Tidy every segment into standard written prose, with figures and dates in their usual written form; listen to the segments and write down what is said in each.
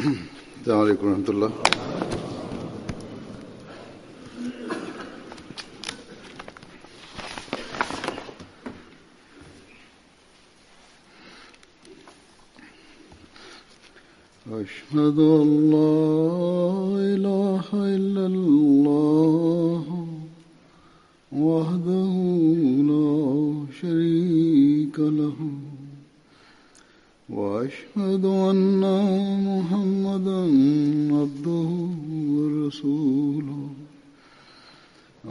السلام عليكم ورحمة الله. أشهد أن لا إله إلا الله وحده لا شريك له وأشهد أن محمدا عبده ورسوله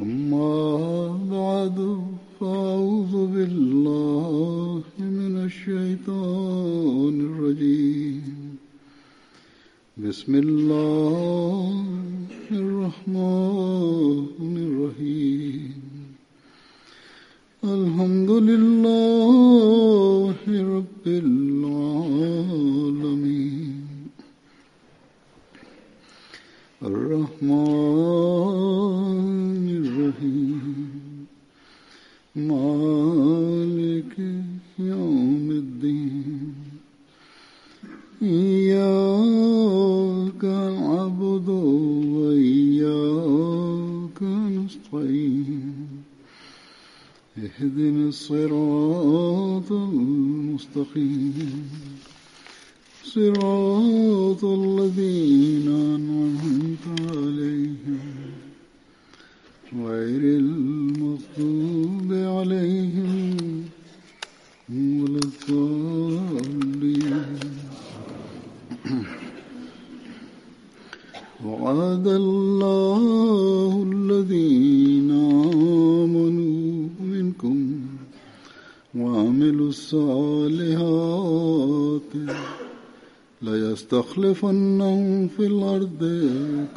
أما بعد فأعوذ بالله من الشيطان الرجيم بسم الله الرحمن الرحيم الحمد لله رب العالمين الرحمن الرحيم مالك يوم الدين إياك نعبد وإياك نستعين اهدنا الصراط المستقيم صراط الذين أنعمت عليهم غير المغضوب عليهم ولا الضالين. وعد الله الذين آمنوا منكم وعملوا الصالحات ليستخلفنهم في الأرض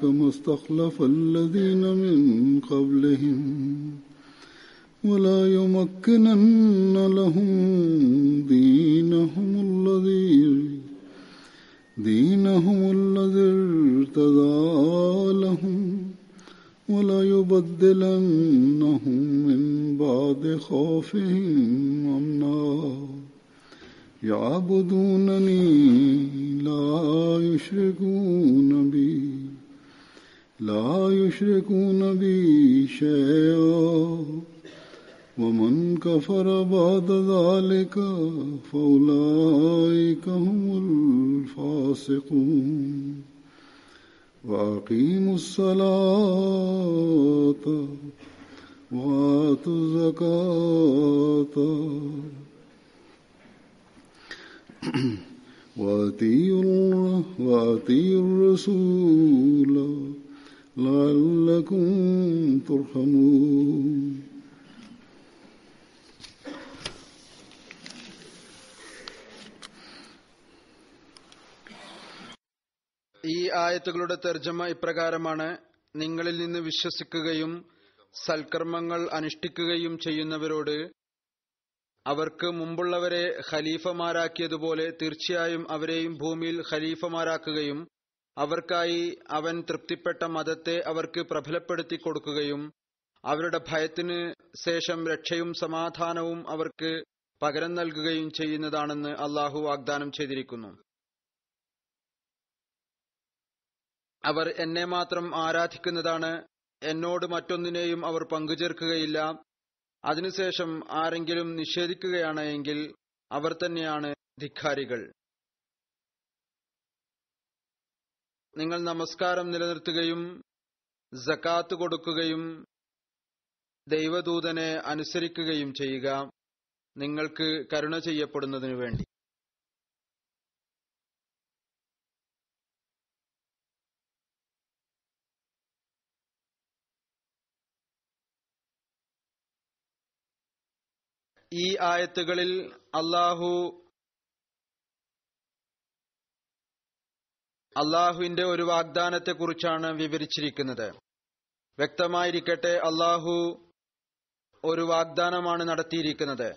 كما استخلف الذين من قبلهم ولا يمكنن لهم دينهم الذي ارتضى لهم ولا يبدلنهم من بعد خوفهم أمنا يعبدونني لا يشركون بي شيئا ومن كفر بعد ذلك فأولئك هم الفاسقون. وأقيموا الصلاة وآتوا الزكاة وأطيعوا الرسول لعلكم ترحمون. ഈ ആയത്തുകളുടെ തർജ്ജമ ഇപ്രകാരമാണ്: നിങ്ങളിൽ നിന്ന് വിശ്വസിക്കുകയും സൽക്കർമ്മങ്ങൾ അനുഷ്ഠിക്കുകയും ചെയ്യുന്നവരോട് അവർക്ക് മുമ്പുള്ളവരെ ഖലീഫമാരാക്കിയതുപോലെ തീർച്ചയായും അവരെയും ഭൂമിയിൽ ഖലീഫമാരാക്കുകയും അവർക്കായി അവൻ തൃപ്തിപ്പെട്ട മതത്തെ അവർക്ക് പ്രബലപ്പെടുത്തി കൊടുക്കുകയും അവരുടെ ഭയത്തിന് ശേഷം രക്ഷയും സമാധാനവും അവർക്ക് പകരം നൽകുകയും ചെയ്യുന്നതാണെന്ന് അള്ളാഹു വാഗ്ദാനം ചെയ്തിരിക്കുന്നു. അവർ എന്നെ മാത്രം ആരാധിക്കുന്നതാണ്, എന്നോട് മറ്റൊന്നിനെയും അവർ പങ്കുചേർക്കുകയില്ല. അതിനുശേഷം ആരെങ്കിലും നിഷേധിക്കുകയാണ് എങ്കിൽ അവർ തന്നെയാണ് ധിക്കാരികൾ. നിങ്ങൾ നമസ്കാരം നിലനിർത്തുകയും സകാത്ത് കൊടുക്കുകയും ദൈവദൂതനെ അനുസരിക്കുകയും ചെയ്യുക, നിങ്ങൾക്ക് കരുണ ചെയ്യപ്പെടുന്നതിനു വേണ്ടി. ഈ ആയത്തുകളിൽ അള്ളാഹുവിന്റെ ഒരു വാഗ്ദാനത്തെക്കുറിച്ചാണ് വിവരിച്ചിരിക്കുന്നത്. വ്യക്തമായിരിക്കട്ടെ, അള്ളാഹു ഒരു വാഗ്ദാനമാണ് നടത്തിയിരിക്കുന്നത്.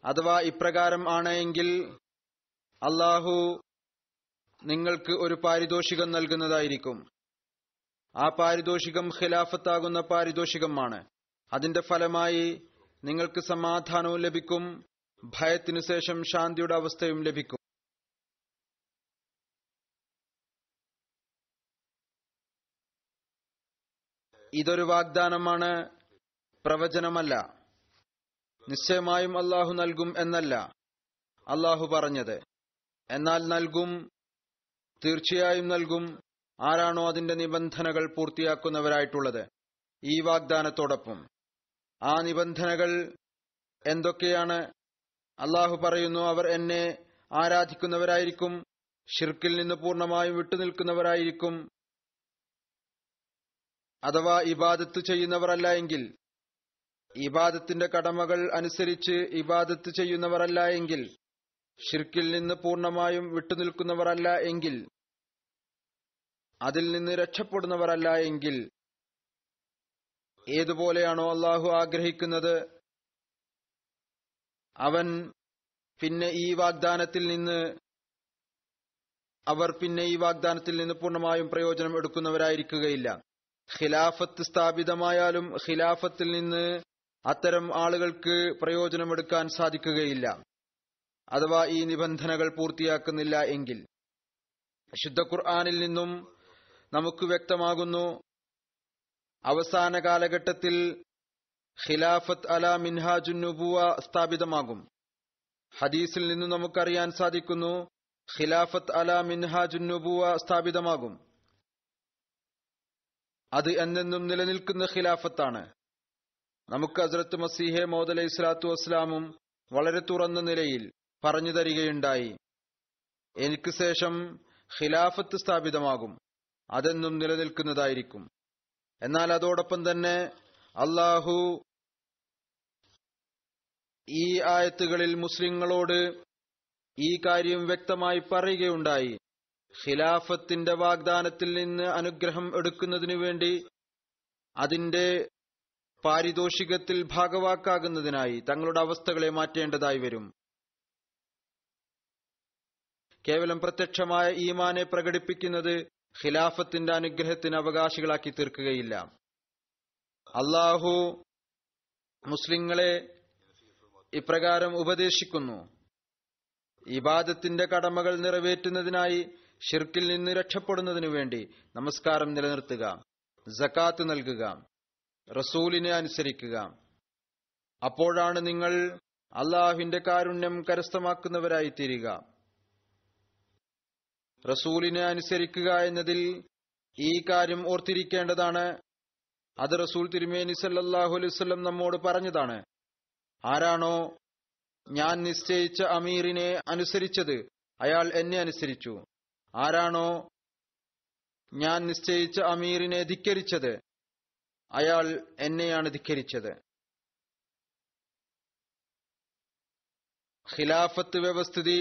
അഥവാ ഇപ്രകാരം ആണ് എങ്കിൽ അള്ളാഹു നിങ്ങൾക്ക് ഒരു പാരിതോഷികം നൽകുന്നതായിരിക്കും. ആ പാരിതോഷികം ഖിലാഫത്താകുന്ന പാരിതോഷികമാണ്. അതിന്റെ ഫലമായി നിങ്ങൾക്ക് സമാധാനവും ലഭിക്കും, ഭയത്തിനു ശേഷം ശാന്തിയുടെ അവസ്ഥയും ലഭിക്കും. ഇതൊരു വാഗ്ദാനമാണ്, പ്രവചനമല്ല. നിശ്ചയമായും അള്ളാഹു നൽകും എന്നല്ല അള്ളാഹു പറഞ്ഞത്. എന്നാൽ നൽകും, തീർച്ചയായും നൽകും. ആരാണോ അതിന്റെ നിബന്ധനകൾ പൂർത്തിയാക്കുന്നവരായിട്ടുള്ളത് ഈ വാഗ്ദാനത്തോടൊപ്പം. ആ നിബന്ധനകൾ എന്തൊക്കെയാണ്? അള്ളാഹു പറയുന്നു, അവർ എന്നെ ആരാധിക്കുന്നവരായിരിക്കും, ഷിർക്കിൽ നിന്ന് പൂർണ്ണമായും വിട്ടുനിൽക്കുന്നവരായിരിക്കും. അഥവാ ഇബാദത്ത് ചെയ്യുന്നവരല്ല എങ്കിൽ, ഇബാദത്തിന്റെ കടമകൾ അനുസരിച്ച് ഇബാദത്ത് ചെയ്യുന്നവരല്ല എങ്കിൽ, ഷിർക്കിൽ നിന്ന് പൂർണ്ണമായും വിട്ടുനിൽക്കുന്നവരല്ല എങ്കിൽ, അതിൽ നിന്ന് രക്ഷപ്പെടുന്നവരല്ല എങ്കിൽ, ഏതുപോലെയാണോ അള്ളാഹു ആഗ്രഹിക്കുന്നത് അവർ പിന്നെ ഈ വാഗ്ദാനത്തിൽ നിന്ന് പൂർണ്ണമായും പ്രയോജനം എടുക്കുന്നവരായിരിക്കുകയില്ല. ഖിലാഫത്ത് സ്ഥാപിതമായാലും ഖിലാഫത്തിൽ നിന്ന് അത്തരം ആളുകൾക്ക് പ്രയോജനമെടുക്കാൻ സാധിക്കുകയില്ല. അഥവാ ഈ നിബന്ധനകൾ പൂർത്തിയാക്കുന്നില്ല എങ്കിൽ. ശുദ്ധ ഖുർആനിൽ നിന്നും നമുക്ക് വ്യക്തമാകുന്നു, അവസാന കാലഘട്ടത്തിൽ ഖിലാഫത്ത് അല മിൻഹാജുൻ നുബുവ സ്ഥാപിതമാകും. ഹദീസിൽ നിന്നും നമുക്കറിയാൻ സാധിക്കുന്നു, ഖിലാഫത്ത് അല മിൻഹാജുൻ നുബുവ സ്ഥാപിതമാകും. അത് എന്നെന്നും നിലനിൽക്കുന്ന ഖിലാഫത്താണ്. നമുക്ക് ഹസ്രത്ത് മസീഹെ മൗദ് അലൈഹി സ്വലാത്തു വസ്സലാമും വളരെ തുറന്ന നിലയിൽ പറഞ്ഞു തരികയുണ്ടായി, എനിക്ക് ശേഷം ഖിലാഫത്ത് സ്ഥാപിതമാകും, അതെന്നും നിലനിൽക്കുന്നതായിരിക്കും. എന്നാൽ അതോടൊപ്പം തന്നെ അള്ളാഹു ഈ ആയത്തുകളിൽ മുസ്ലിങ്ങളോട് ഈ കാര്യം വ്യക്തമായി പറയുകയുണ്ടായി. ഖിലാഫത്തിന്റെ വാഗ്ദാനത്തിൽ നിന്ന് അനുഗ്രഹം എടുക്കുന്നതിനു വേണ്ടി അതിന്റെ പാരിതോഷികത്തിൽ ഭാഗവാക്കാകുന്നതിനായി തങ്ങളുടെ അവസ്ഥകളെ മാറ്റേണ്ടതായി വരും. കേവലം പ്രത്യക്ഷമായ ഈമാനെ പ്രകടിപ്പിക്കുന്നത് ഖിലാഫത്തിന്റെ അനുഗ്രഹത്തിന് അവകാശികളാക്കി തീർക്കുകയില്ല. അള്ളാഹു മുസ്ലിങ്ങളെ ഇപ്രകാരം ഉപദേശിക്കുന്നു, ഇബാദത്തിന്റെ കടമകൾ നിറവേറ്റുന്നതിനായി ഷിർക്കിൽ നിന്ന് രക്ഷപ്പെടുന്നതിനു വേണ്ടി നമസ്കാരം നിലനിർത്തുക, സകാത്ത് നൽകുക, റസൂലിനെ അനുസരിക്കുക. അപ്പോഴാണ് നിങ്ങൾ അള്ളാഹുവിന്റെ കാരുണ്യം കരസ്ഥമാക്കുന്നവരായി തീരുക. റസൂലിനെ അനുസരിക്കുക എന്നതിൽ ഈ കാര്യം ഓർത്തിരിക്കേണ്ടതാണ്. അത് റസൂൽ തിരുമേനി സല്ലല്ലാഹു അലൈഹി വസല്ലം നമ്മോട് പറഞ്ഞതാണ്. ആരാണോ ഞാൻ നിശ്ചയിച്ച അമീറിനെ അനുസരിച്ചത് അയാൾ എന്നെ അനുസരിച്ചു. ആരാണോ ഞാൻ നിശ്ചയിച്ച അമീറിനെ ധിക്കരിച്ചത് അയാൾ എന്നെയാണ് ധിക്കരിച്ചത്. ഖിലാഫത്ത് വ്യവസ്ഥിതി,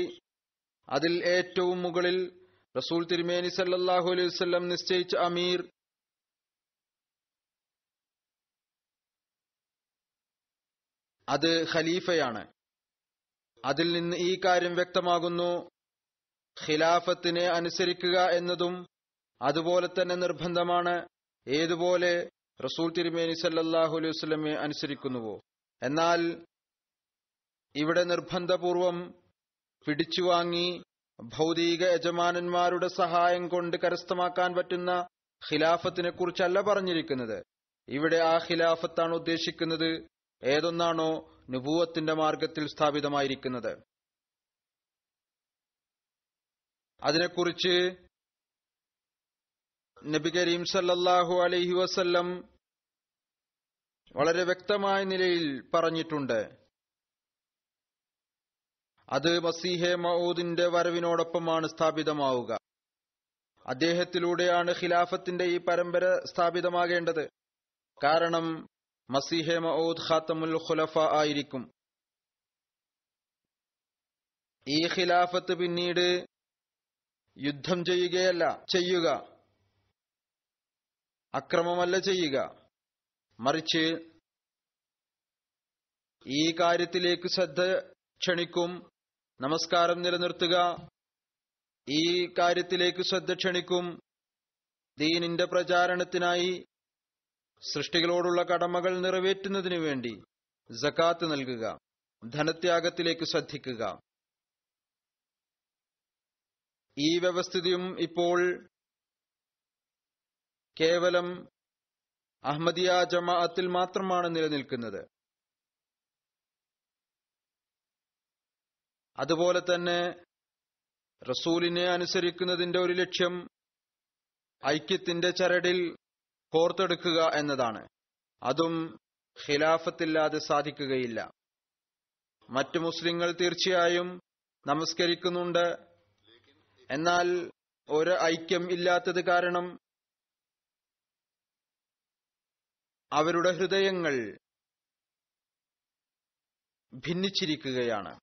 അതിൽ ഏറ്റവും മുകളിൽ റസൂൽ തിരുമേനി സല്ലല്ലാഹു അലൈഹി വസല്ലം നിശ്ചയിച്ച അമീർ, അത് ഖലീഫയാണ്. അതിൽ നിന്ന് ഈ കാര്യം വ്യക്തമാകുന്നു, ഖിലാഫത്തിനെ അനുസരിക്കുക എന്നതും അതുപോലെ തന്നെ നിർബന്ധമാണ്. ഏതുപോലെ റസൂൽ തിരുമേനി സല്ലല്ലാഹു അലൈഹി വസല്ലമയെ അനുസരിക്കുന്നുവോ. എന്നാൽ ഇവിടെ നിർബന്ധപൂർവം പിടിച്ചുവാങ്ങി ഭൗതിക യജമാനന്മാരുടെ സഹായം കൊണ്ട് കരസ്ഥമാക്കാൻ പറ്റുന്ന ഖിലാഫത്തിനെ കുറിച്ചല്ല പറഞ്ഞിരിക്കുന്നത്. ഇവിടെ ആ ഖിലാഫത്താണ് ഉദ്ദേശിക്കുന്നത്, ഏതൊന്നാണോ നുബുവത്തിന്റെ മാർഗത്തിൽ സ്ഥാപിതമായിരിക്കുന്നത്. അതിനെക്കുറിച്ച് നബി കരീം സല്ലല്ലാഹു അലൈഹി വസല്ലം വളരെ വ്യക്തമായ നിലയിൽ പറഞ്ഞിട്ടുണ്ട്. അത് മസീഹെ മഊദിന്റെ വരവിനോടൊപ്പമാണ് സ്ഥാപിതമാവുക. അദ്ദേഹത്തിലൂടെയാണ് ഖിലാഫത്തിന്റെ ഈ പരമ്പര സ്ഥാപിതമാകേണ്ടത്. കാരണം മസീഹെ മഊദ് ഖാത്തമുൽ ഖുലഫ ആയിരിക്കും. ഈ ഖിലാഫത്ത് പിന്നീട് യുദ്ധം ചെയ്യുക, അക്രമമല്ല ചെയ്യുക, മറിച്ച് ഈ കാര്യത്തിലേക്ക് ശ്രദ്ധ ക്ഷണിക്കും. നമസ്കാരം നിലനിർത്തുക, ഈ കാര്യത്തിലേക്ക് ശ്രദ്ധ ക്ഷണിക്കും. ദീനിന്റെ പ്രചാരണത്തിനായി സൃഷ്ടികളോടുള്ള കടമകൾ നിറവേറ്റുന്നതിനു വേണ്ടി സകാത്ത് നൽകുക, ധനത്യാഗത്തിലേക്ക് ശ്രദ്ധിക്കുക. ഈ വ്യവസ്ഥിതിയും ഇപ്പോൾ കേവലം അഹ്മദിയ ജമാഅത്തിൽ മാത്രമാണ് നിലനിൽക്കുന്നത്. അതുപോലെ തന്നെ റസൂലിനെ അനുസരിക്കുന്നതിന്റെ ഒരു ലക്ഷ്യം ഐക്യത്തിന്റെ ചരടിൽ കോർത്തെടുക്കുക എന്നതാണ്. അതും ഖിലാഫത്തില്ലാതെ സാധിക്കുകയില്ല. മറ്റു മുസ്ലിങ്ങൾ തീർച്ചയായും നമസ്കരിക്കുന്നുണ്ട്, എന്നാൽ ഒരു ഐക്യം ഇല്ലാത്തത് കാരണം അവരുടെ ഹൃദയങ്ങൾ ഭിന്നിച്ചിരിക്കുകയാണ്.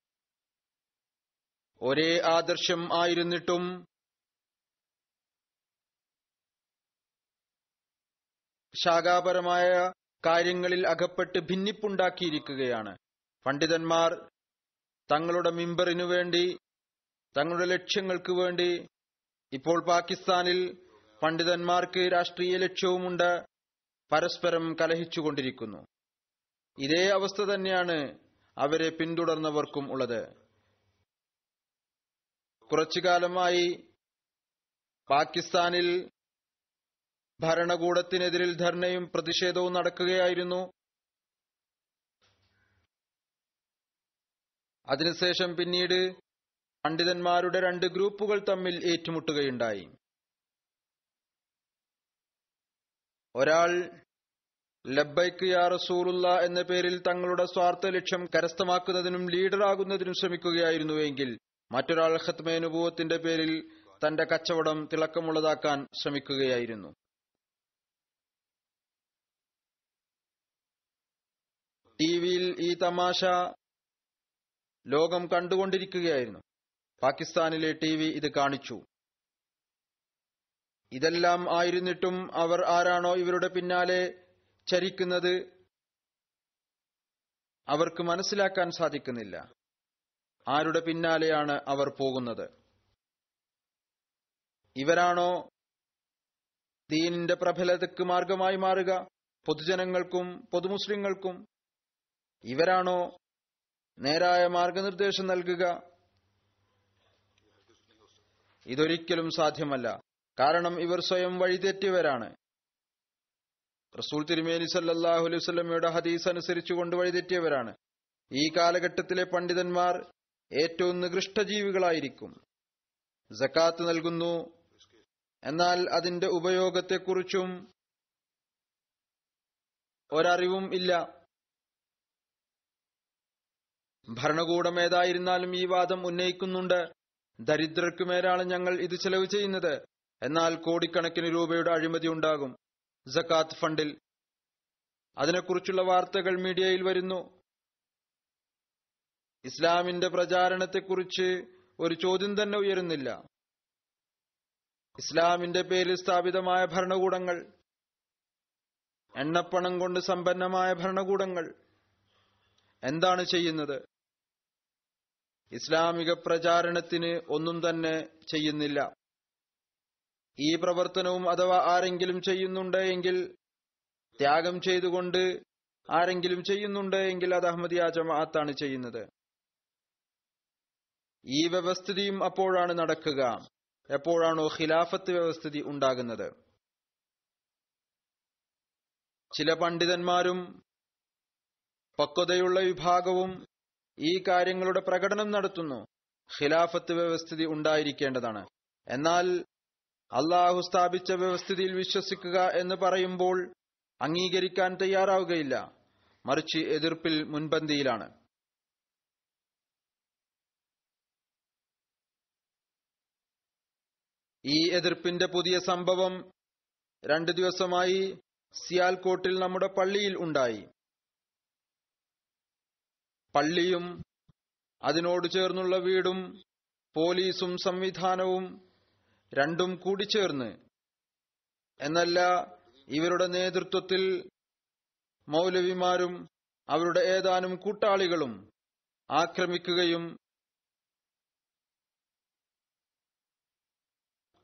ഒരേ ആദർശം ആയിരുന്നിട്ടും ശാഖാപരമായ കാര്യങ്ങളിൽ അകപ്പെട്ട് ഭിന്നിപ്പുണ്ടാക്കിയിരിക്കുകയാണ്. പണ്ഡിതന്മാർ തങ്ങളുടെ മിമ്പറിനു വേണ്ടി, തങ്ങളുടെ ലക്ഷ്യങ്ങൾക്ക് വേണ്ടി, ഇപ്പോൾ പാകിസ്ഥാനിൽ പണ്ഡിതന്മാർക്ക് രാഷ്ട്രീയ ലക്ഷ്യവുമുണ്ട്, പരസ്പരം കലഹിച്ചുകൊണ്ടിരിക്കുന്നു. ഇതേ അവസ്ഥ തന്നെയാണ് അവരെ പിന്തുടർന്നവർക്കും ഉള്ളത്. കുറച്ചു കാലമായി പാകിസ്ഥാനിൽ ഭരണകൂടത്തിനെതിരിൽ ധർണയും പ്രതിഷേധവും നടക്കുകയായിരുന്നു. അതിനുശേഷം പിന്നീട് പണ്ഡിതന്മാരുടെ 2 ഗ്രൂപ്പുകൾ തമ്മിൽ ഏറ്റുമുട്ടുകയുണ്ടായി. ഒരാൾ ലബ്ബൈക്ക് യാ റസൂലുള്ള എന്ന പേരിൽ തങ്ങളുടെ സ്വാർത്ഥ ലക്ഷ്യം കരസ്ഥമാക്കുന്നതിനും ലീഡറാകുന്നതിനും ശ്രമിക്കുകയായിരുന്നുവെങ്കിൽ മറ്റൊരാൾ ഖത്മെ നുബുവത്തിന്റെ പേരിൽ തന്റെ കച്ചവടം തിളക്കമുള്ളതാക്കാൻ ശ്രമിക്കുകയായിരുന്നു. ടിവിയിൽ ഈ തമാശ ലോകം കണ്ടുകൊണ്ടിരിക്കുകയായിരുന്നു. പാകിസ്ഥാനിലെ ടിവി ഇത് കാണിച്ചു. ഇതെല്ലാം ആയിരുന്നിട്ടും അവർ ആരാണോ ഇവരുടെ പിന്നാലെ ചരിക്കുന്നത് അവർക്ക് മനസ്സിലാക്കാൻ സാധിക്കുന്നില്ല. ആരുടെ പിന്നാലെയാണ് അവർ പോകുന്നത്? ഇവരാണോ ദീനിന്റെ പ്രബലതയ്ക്ക് മാർഗമായി മാറുക പൊതുജനങ്ങൾക്കും പൊതുമുസ്ലിങ്ങൾക്കും? ഇവരാണോ നേരായ മാർഗനിർദ്ദേശം നൽകുക? ഇതൊരിക്കലും സാധ്യമല്ല. കാരണം ഇവർ സ്വയം വഴിതെറ്റിയവരാണ്. റസൂൽ തിരുമേനി സല്ലല്ലാഹു അലൈഹി വസല്ലമയുടെ ഹദീസ് അനുസരിച്ചുകൊണ്ട് വഴിതെറ്റിയവരാണ്. ഈ കാലഘട്ടത്തിലെ പണ്ഡിതന്മാർ ഏറ്റവും നികൃഷ്ട ജീവികളായിരിക്കും. സക്കാത്ത് നൽകുന്നു, എന്നാൽ അതിന്റെ ഉപയോഗത്തെക്കുറിച്ചും ഒരറിവും ഇല്ല. ഭരണകൂടം ഏതായിരുന്നാലും ഈ വാദം ഉന്നയിക്കുന്നുണ്ട്, ദരിദ്രർക്ക് മേലാണ് ഞങ്ങൾ ഇത് ചെലവ് ചെയ്യുന്നത്. എന്നാൽ കോടിക്കണക്കിന് രൂപയുടെ അഴിമതി ഉണ്ടാകും സക്കാത്ത് ഫണ്ടിൽ. അതിനെക്കുറിച്ചുള്ള വാർത്തകൾ മീഡിയയിൽ വരുന്നു. ഇസ്ലാമിന്റെ പ്രചാരണത്തെക്കുറിച്ച് ഒരു ചോദ്യം തന്നെ ഉയരുന്നില്ല. ഇസ്ലാമിന്റെ പേരിൽ സ്ഥാപിതമായ ഭരണകൂടങ്ങൾ, എണ്ണപ്പണം കൊണ്ട് സമ്പന്നമായ ഭരണകൂടങ്ങൾ എന്താണ് ചെയ്യുന്നത്? ഇസ്ലാമിക പ്രചാരണത്തിന് ഒന്നും തന്നെ ചെയ്യുന്നില്ല. ഈ പ്രവർത്തനവും അഥവാ ആരെങ്കിലും ചെയ്യുന്നുണ്ട് എങ്കിൽ, ത്യാഗം ചെയ്തുകൊണ്ട് ആരെങ്കിലും ചെയ്യുന്നുണ്ട് എങ്കിൽ അത് അഹ്മദിയ ജമാഅത്താണ് ചെയ്യുന്നത്. ഈ വ്യവസ്ഥിതിയും അപ്പോഴാണ് നടക്കുക എപ്പോഴാണോ ഖിലാഫത്ത് വ്യവസ്ഥിതി ഉണ്ടാകുന്നത്. ചില പണ്ഡിതന്മാരും പക്വതയുള്ള വിഭാഗവും ഈ കാര്യങ്ങളുടെ പ്രകടനം നടത്തുന്നു. ഖിലാഫത്ത് വ്യവസ്ഥിതി ഉണ്ടായിരിക്കേണ്ടതാണ്. എന്നാൽ അള്ളാഹു സ്ഥാപിച്ച വ്യവസ്ഥിതിയിൽ വിശ്വസിക്കുക എന്ന് പറയുമ്പോൾ അംഗീകരിക്കാൻ തയ്യാറാവുകയില്ല, മറിച്ച് എതിർപ്പിൽ മുൻപന്തിയിലാണ്. ഈ എതിർപ്പിന്റെ പുതിയ സംഭവം 2 ദിവസമായി സിയാൽകോട്ടിൽ നമ്മുടെ പള്ളിയിൽ ഉണ്ടായി. പള്ളിയും അതിനോട് ചേർന്നുള്ള വീടും പോലീസും സംവിധാനവും രണ്ടും കൂടിച്ചേർന്ന്, എന്നല്ല ഇവരുടെ നേതൃത്വത്തിൽ മൗലവിമാരും അവരുടെ ഏതാനും കൂട്ടാളികളും ആക്രമിക്കുകയും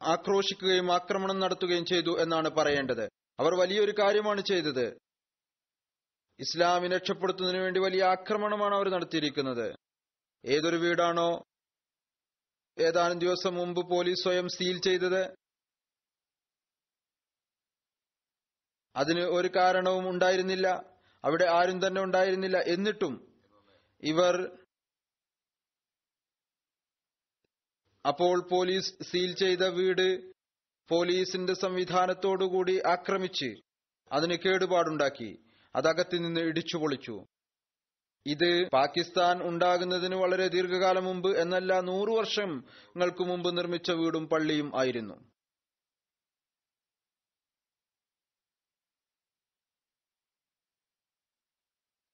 ആക്രോശിക്കുകയും ആക്രമണം നടത്തുകയും ചെയ്തു എന്നാണ് പറയേണ്ടത്. അവർ വലിയൊരു കാര്യമാണ് ചെയ്തത്. ഇസ്ലാമിനെ രക്ഷപ്പെടുത്തുന്നതിന് വേണ്ടി വലിയ ആക്രമണമാണ് അവർ നടത്തിയിരിക്കുന്നത്. ഏതൊരു വീടാണോ ഏതാനും ദിവസം മുമ്പ് പോലീസ് സ്വയം സീൽ ചെയ്തത്, അതിന് ഒരു കാരണവും ഉണ്ടായിരുന്നില്ല. അവിടെ ആരും തന്നെ ഉണ്ടായിരുന്നില്ല. എന്നിട്ടും ഇവർ അപ്പോൾ പോലീസ് സീൽ ചെയ്ത വീട് പോലീസിന്റെ സംവിധാനത്തോടുകൂടി ആക്രമിച്ച് അതിന് കേടുപാടുണ്ടാക്കി. അതകത്തു നിന്ന് ഇടിച്ചു പൊളിച്ചു. ഇത് പാകിസ്ഥാൻ ഉണ്ടാകുന്നതിന് വളരെ ദീർഘകാലം മുമ്പ് എന്നല്ല 100 വർഷങ്ങൾക്ക് മുമ്പ് നിർമ്മിച്ച വീടും പള്ളിയും ആയിരുന്നു.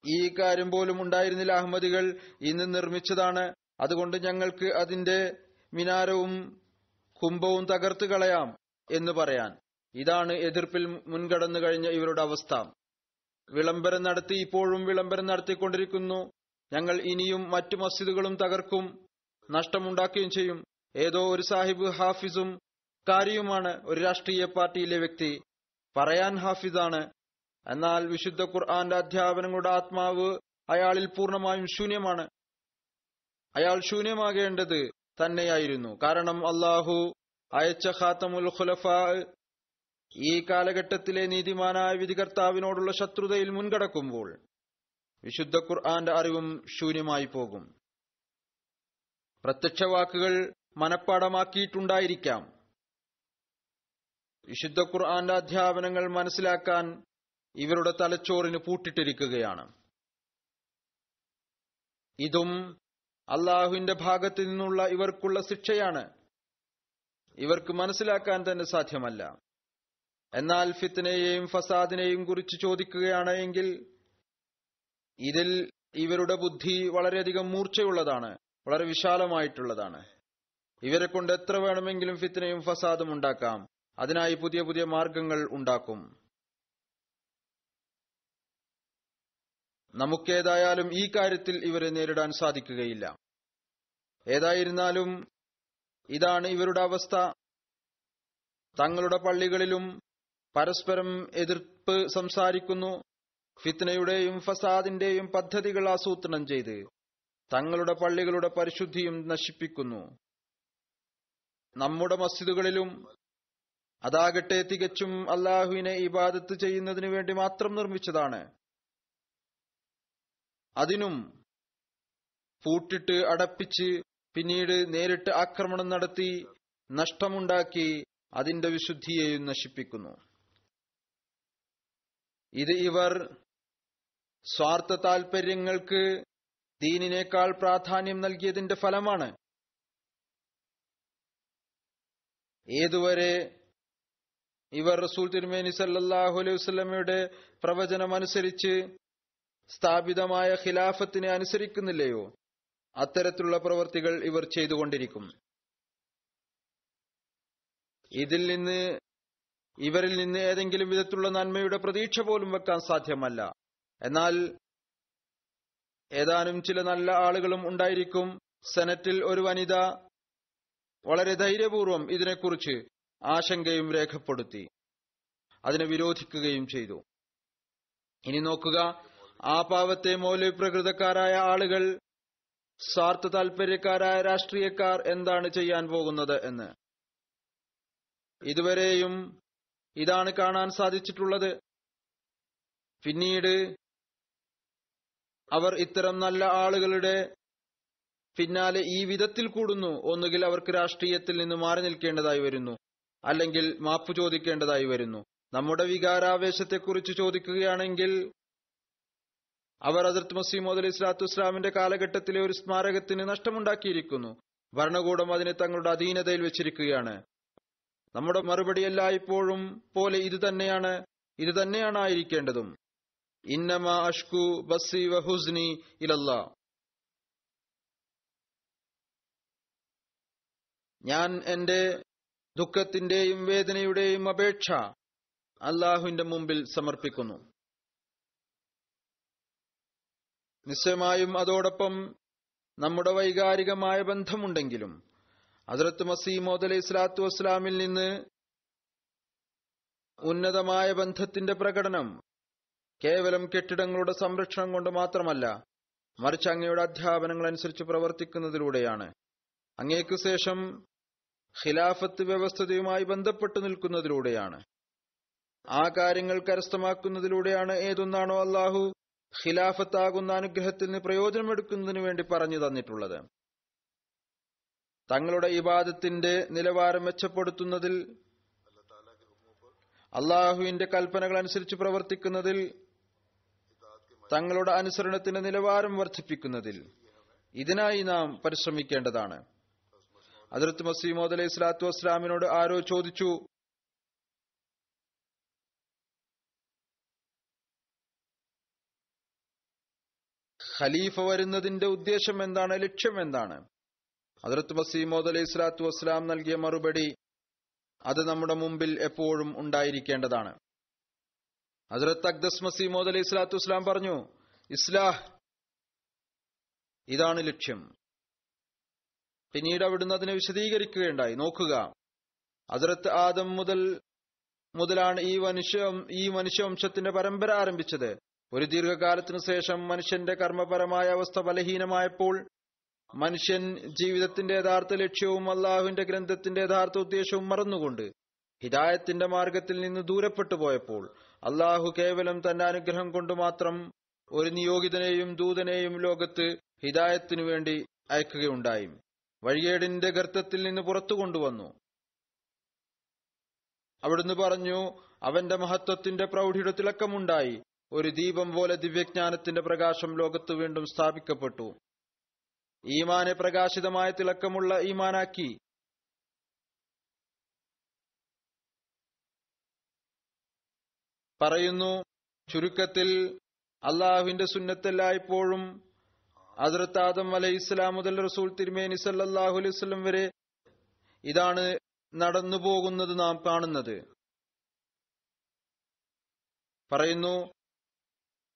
ഈ കാര്യം പോലും ഉണ്ടായിരുന്നില്ല. അഹമ്മദികൾ ഇന്ന് നിർമ്മിച്ചതാണ്, അതുകൊണ്ട് ഞങ്ങൾക്ക് അതിന്റെ മിനാരവും കുംഭവും തകർത്ത് കളയാം എന്ന് പറയാൻ. ഇതാണ് എതിർപ്പിൽ മുൻകടന്നു കഴിഞ്ഞ ഇവരുടെ അവസ്ഥ. വിളംബരം നടത്തി, ഇപ്പോഴും വിളംബരം നടത്തിക്കൊണ്ടിരിക്കുന്നു. ഞങ്ങൾ ഇനിയും മറ്റു മസ്ജിദുകളും തകർക്കും, നഷ്ടമുണ്ടാക്കുകയും ചെയ്യും. ഏതോ ഒരു സാഹിബ് ഹാഫിസും കാരിയുമാണ്, ഒരു രാഷ്ട്രീയ പാർട്ടിയിലെ വ്യക്തി, പറയാൻ ഹാഫിസാണ്. എന്നാൽ വിശുദ്ധ ഖുർആന്റെ അധ്യാപനങ്ങളുടെ ആത്മാവ് അയാളിൽ പൂർണ്ണമായും ശൂന്യമാണ്. അയാൾ ശൂന്യമാകേണ്ടത് തന്നെയായിരുന്നു. കാരണം അള്ളാഹു അയച്ച ഖാത്തമുൽ ഖുലഫാ ഈ കാലഘട്ടത്തിലെ നീതിമാനായ വിധികർത്താവിനോടുള്ള ശത്രുതയിൽ മുൻകടക്കുമ്പോൾ വിശുദ്ധ ഖുർആന്റെ അറിവും ശൂന്യമായി പോകും. പ്രത്യക്ഷ വാക്കുകൾ മനഃപ്പാടമാക്കിയിട്ടുണ്ടായിരിക്കാം. വിശുദ്ധ ഖുർആന്റെ അധ്യാപനങ്ങൾ മനസ്സിലാക്കാൻ ഇവരുടെ തലച്ചോറിന് പൂട്ടിട്ടിരിക്കുകയാണ്. ഇതും അള്ളാഹുവിന്റെ ഭാഗത്തു നിന്നുള്ള ഇവർക്കുള്ള ശിക്ഷയാണ്. ഇവർക്ക് മനസ്സിലാക്കാൻ തന്നെ സാധ്യമല്ല. എന്നാൽ ഫിത്നയെയും ഫസാദിനെയും കുറിച്ച് ചോദിക്കുകയാണ് എങ്കിൽ ഇതിൽ ഇവരുടെ ബുദ്ധി വളരെയധികം മൂർച്ചയുള്ളതാണ്, വളരെ വിശാലമായിട്ടുള്ളതാണ്. ഇവരെ കൊണ്ട് എത്ര വേണമെങ്കിലും ഫിത്നയും ഫസാദും ഉണ്ടാക്കാം. അതിനായി പുതിയ പുതിയ മാർഗങ്ങൾ ഉണ്ടാക്കും. നമുക്കേതായാലും ഈ കാര്യത്തിൽ ഇവരെ നേരിടാൻ സാധിക്കുകയില്ല. ഏതായിരുന്നാലും ഇതാണ് ഇവരുടെ അവസ്ഥ. തങ്ങളുടെ പള്ളികളിലും പരസ്പരം എതിർപ്പ് സംസാരിക്കുന്നു. ഫിത്നയുടെയും ഫസാദിന്റെയും പദ്ധതികൾ ആസൂത്രണം ചെയ്ത് തങ്ങളുടെ പള്ളികളുടെ പരിശുദ്ധിയും നശിപ്പിക്കുന്നു. നമ്മുടെ മസ്ജിദുകളിലും അതാകട്ടെ തികച്ചും അള്ളാഹുവിനെ ഇബാദത്ത് ചെയ്യുന്നതിനു വേണ്ടി മാത്രം നിർമ്മിച്ചതാണ്. അതിനും പൂട്ടിട്ട് അടപ്പിച്ച് പിന്നീട് നേരിട്ട് ആക്രമണം നടത്തി നഷ്ടമുണ്ടാക്കി അതിന്റെ വിശുദ്ധിയെയും നശിപ്പിക്കുന്നു. ഇത് ഇവർ സ്വാർത്ഥ താൽപര്യങ്ങൾക്ക് ദീനിനേക്കാൾ പ്രാധാന്യം നൽകിയതിന്റെ ഫലമാണ്. ഏതുവരെ ഇവർ റസൂൽ തിരുമേനി സല്ലല്ലാഹു അലൈഹി വസല്ലമയുടെ പ്രവചനമനുസരിച്ച് സ്ഥാപിതമായ ഖിലാഫത്തിനെ അനുസരിക്കുന്നില്ലയോ, അത്തരത്തിലുള്ള പ്രവൃത്തികൾ ഇവർ ചെയ്തുകൊണ്ടിരിക്കും. ഇവരിൽ നിന്ന് ഏതെങ്കിലും വിധത്തിലുള്ള നന്മയുടെ പ്രതീക്ഷ പോലും വെക്കാൻ സാധ്യമല്ല. എന്നാൽ ഏതാനും ചില നല്ല ആളുകളും ഉണ്ടായിരിക്കും. സെനറ്റിൽ ഒരു വനിത വളരെ ധൈര്യപൂർവ്വം ഇതിനെക്കുറിച്ച് ആശങ്കയും രേഖപ്പെടുത്തി അതിനെ വിരോധിക്കുകയും ചെയ്തു. ഇനി നോക്കുക, ആ പാവത്തെ മൗലവി പ്രകൃതക്കാരായ ആളുകൾ, സ്വാർത്ഥ താൽപര്യക്കാരായ രാഷ്ട്രീയക്കാർ എന്താണ് ചെയ്യാൻ പോകുന്നത് എന്ന്. ഇതുവരെയും ഇതാണ് കാണാൻ സാധിച്ചിട്ടുള്ളത്. പിന്നീട് അവർ ഇത്തരം നല്ല ആളുകളുടെ പിന്നാലെ ഈ വിധത്തിൽ കൂടുന്നു. ഒന്നുകിൽ അവർക്ക് രാഷ്ട്രീയത്തിൽ നിന്ന് മാറി നിൽക്കേണ്ടതായി വരുന്നു, അല്ലെങ്കിൽ മാപ്പ് ചോദിക്കേണ്ടതായി വരുന്നു. നമ്മുടെ വികാരാവേശത്തെക്കുറിച്ച് ചോദിക്കുകയാണെങ്കിൽ അവർ ഹദ്റത്ത് മസീഹ് മൗഊദ് അലൈഹി സ്വലാത്തു വസ്സലാമിന്റെ കാലഘട്ടത്തിലെ ഒരു സ്മാരകത്തിന് നഷ്ടമുണ്ടാക്കിയിരിക്കുന്നു. ഭരണകൂടം അതിനെ തങ്ങളുടെ അധീനതയിൽ വെച്ചിരിക്കുകയാണ്. നമ്മുടെ മറുപടി എല്ലായ്പ്പോഴും പോലെ ഇത് തന്നെയാണ് ആയിരിക്കേണ്ടതും. ഇന്നമാ അഷ്കു ബസ്സി വ ഹുസ്നി ഇലല്ലാ. ഞാൻ എന്റെ ദുഃഖത്തിന്റെയും വേദനയുടെയും അപേക്ഷ അള്ളാഹുവിന്റെ മുമ്പിൽ സമർപ്പിക്കുന്നു. നിശ്ചയമായും അതോടൊപ്പം നമ്മുടെ വൈകാരികമായ ബന്ധമുണ്ടെങ്കിലും ഹദ്റത്ത് മസീഹ് മൗഊദ് അലൈഹി സ്വലാത്തു വസ്സലാമിൽ നിന്ന് ഉന്നതമായ ബന്ധത്തിന്റെ പ്രകടനം കേവലം കെട്ടിടങ്ങളുടെ സംരക്ഷണം കൊണ്ട് മാത്രമല്ല, മറിച്ച് അങ്ങയുടെ അധ്യാപനങ്ങൾ അനുസരിച്ച് പ്രവർത്തിക്കുന്നതിലൂടെയാണ്. അങ്ങേക്ക് ശേഷം ഖിലാഫത്ത് വ്യവസ്ഥതയുമായി ബന്ധപ്പെട്ടു നിൽക്കുന്നതിലൂടെയാണ്. ആ കാര്യങ്ങൾ കരസ്ഥമാക്കുന്നതിലൂടെയാണ് ഏതൊന്നാണോ അള്ളാഹു ഖിലാഫത്താകുന്ന അനുഗ്രഹത്തിൽ നിന്ന് പ്രയോജനമെടുക്കുന്നതിനു വേണ്ടി പറഞ്ഞു തന്നിട്ടുള്ളത്. തങ്ങളുടെ ഇബാദത്തിന്റെ നിലവാരം മെച്ചപ്പെടുത്തുന്നതിൽ, അള്ളാഹുവിന്റെ കൽപ്പനകൾ അനുസരിച്ച് പ്രവർത്തിക്കുന്നതിൽ, തങ്ങളുടെ അനുസരണത്തിന്റെ നിലവാരം വർദ്ധിപ്പിക്കുന്നതിൽ, ഇതിനായി നാം പരിശ്രമിക്കേണ്ടതാണ്. ഹദ്റത്ത് മസീഹ് മൗഊദ് അലൈഹി സ്വലാത്തു വസ്സലാമിനോട് ആരോ ചോദിച്ചു, ഖലീഫ വരുന്നതിന്റെ ഉദ്ദേശം എന്താണ്, ലക്ഷ്യം എന്താണ്? ഹദ്റത്ത് മസീഹ് മൗഊദ് അലൈഹി സ്വലാത്തു വസ്സലാം നൽകിയ മറുപടി, അത് നമ്മുടെ മുമ്പിൽ എപ്പോഴും ഉണ്ടായിരിക്കേണ്ടതാണ്. ഹദ്റത്ത് അഖ്ദസ് മസീഹ് മൗഊദ് അലൈഹി സ്വലാത്തു വസ്സലാം പറഞ്ഞു, ഇസ്ലാഹ്, ഇതാണ് ലക്ഷ്യം. പിന്നീട് അവിടുന്ന് അതിനെ വിശദീകരിക്കുകയുണ്ടായി. നോക്കുക, ഹദ്റത്ത് ആദം മുതലാണ് ഈ മനുഷ്യവംശത്തിന്റെ പരമ്പര ആരംഭിച്ചത്. ഒരു ദീർഘകാലത്തിനു ശേഷം മനുഷ്യന്റെ കർമ്മപരമായ അവസ്ഥ ബലഹീനമായപ്പോൾ, മനുഷ്യൻ ജീവിതത്തിന്റെ യഥാർത്ഥ ലക്ഷ്യവും അള്ളാഹുവിന്റെ ഗ്രന്ഥത്തിന്റെ യഥാർത്ഥ ഉദ്ദേശവും മറന്നുകൊണ്ട് ഹിദായത്തിന്റെ മാർഗത്തിൽ നിന്ന് ദൂരപ്പെട്ടു പോയപ്പോൾ, അള്ളാഹു കേവലം തന്റെ അനുഗ്രഹം കൊണ്ട് മാത്രം ഒരു നിയോഗിതനെയും ദൂതനെയും ലോകത്ത് ഹിദായത്തിനു വേണ്ടി അയക്കുകയുണ്ടായി. വഴികേടിന്റെ ഗർത്തത്തിൽ നിന്ന് പുറത്തു കൊണ്ടുവന്നു. അവിടുന്ന് പറഞ്ഞു, അവന്റെ മഹത്വത്തിന്റെ പ്രൗഢിയുടെ തിളക്കമുണ്ടായി. ഒരു ദീപം പോലെ ദിവ്യജ്ഞാനത്തിന്റെ പ്രകാശം ലോകത്ത് വീണ്ടും സ്ഥാപിക്കപ്പെട്ടു. ഈമാനെ പ്രകാശിതമായ തിളക്കമുള്ള ഈമാനാക്കി. പറയുന്നു, ചുരുക്കത്തിൽ അള്ളാഹുവിന്റെ സുന്നത്തെല്ലായ്പ്പോഴും ഹദ്റത്ത് ആദം അലൈഹിസ്സലാം മുതൽ റസൂൽ തിരുമേനി സല്ലല്ലാഹു അലൈഹി വസല്ലം വരെ ഇതാണ് നടന്നു പോകുന്നത് നാം കാണുന്നത്. പറയുന്നു,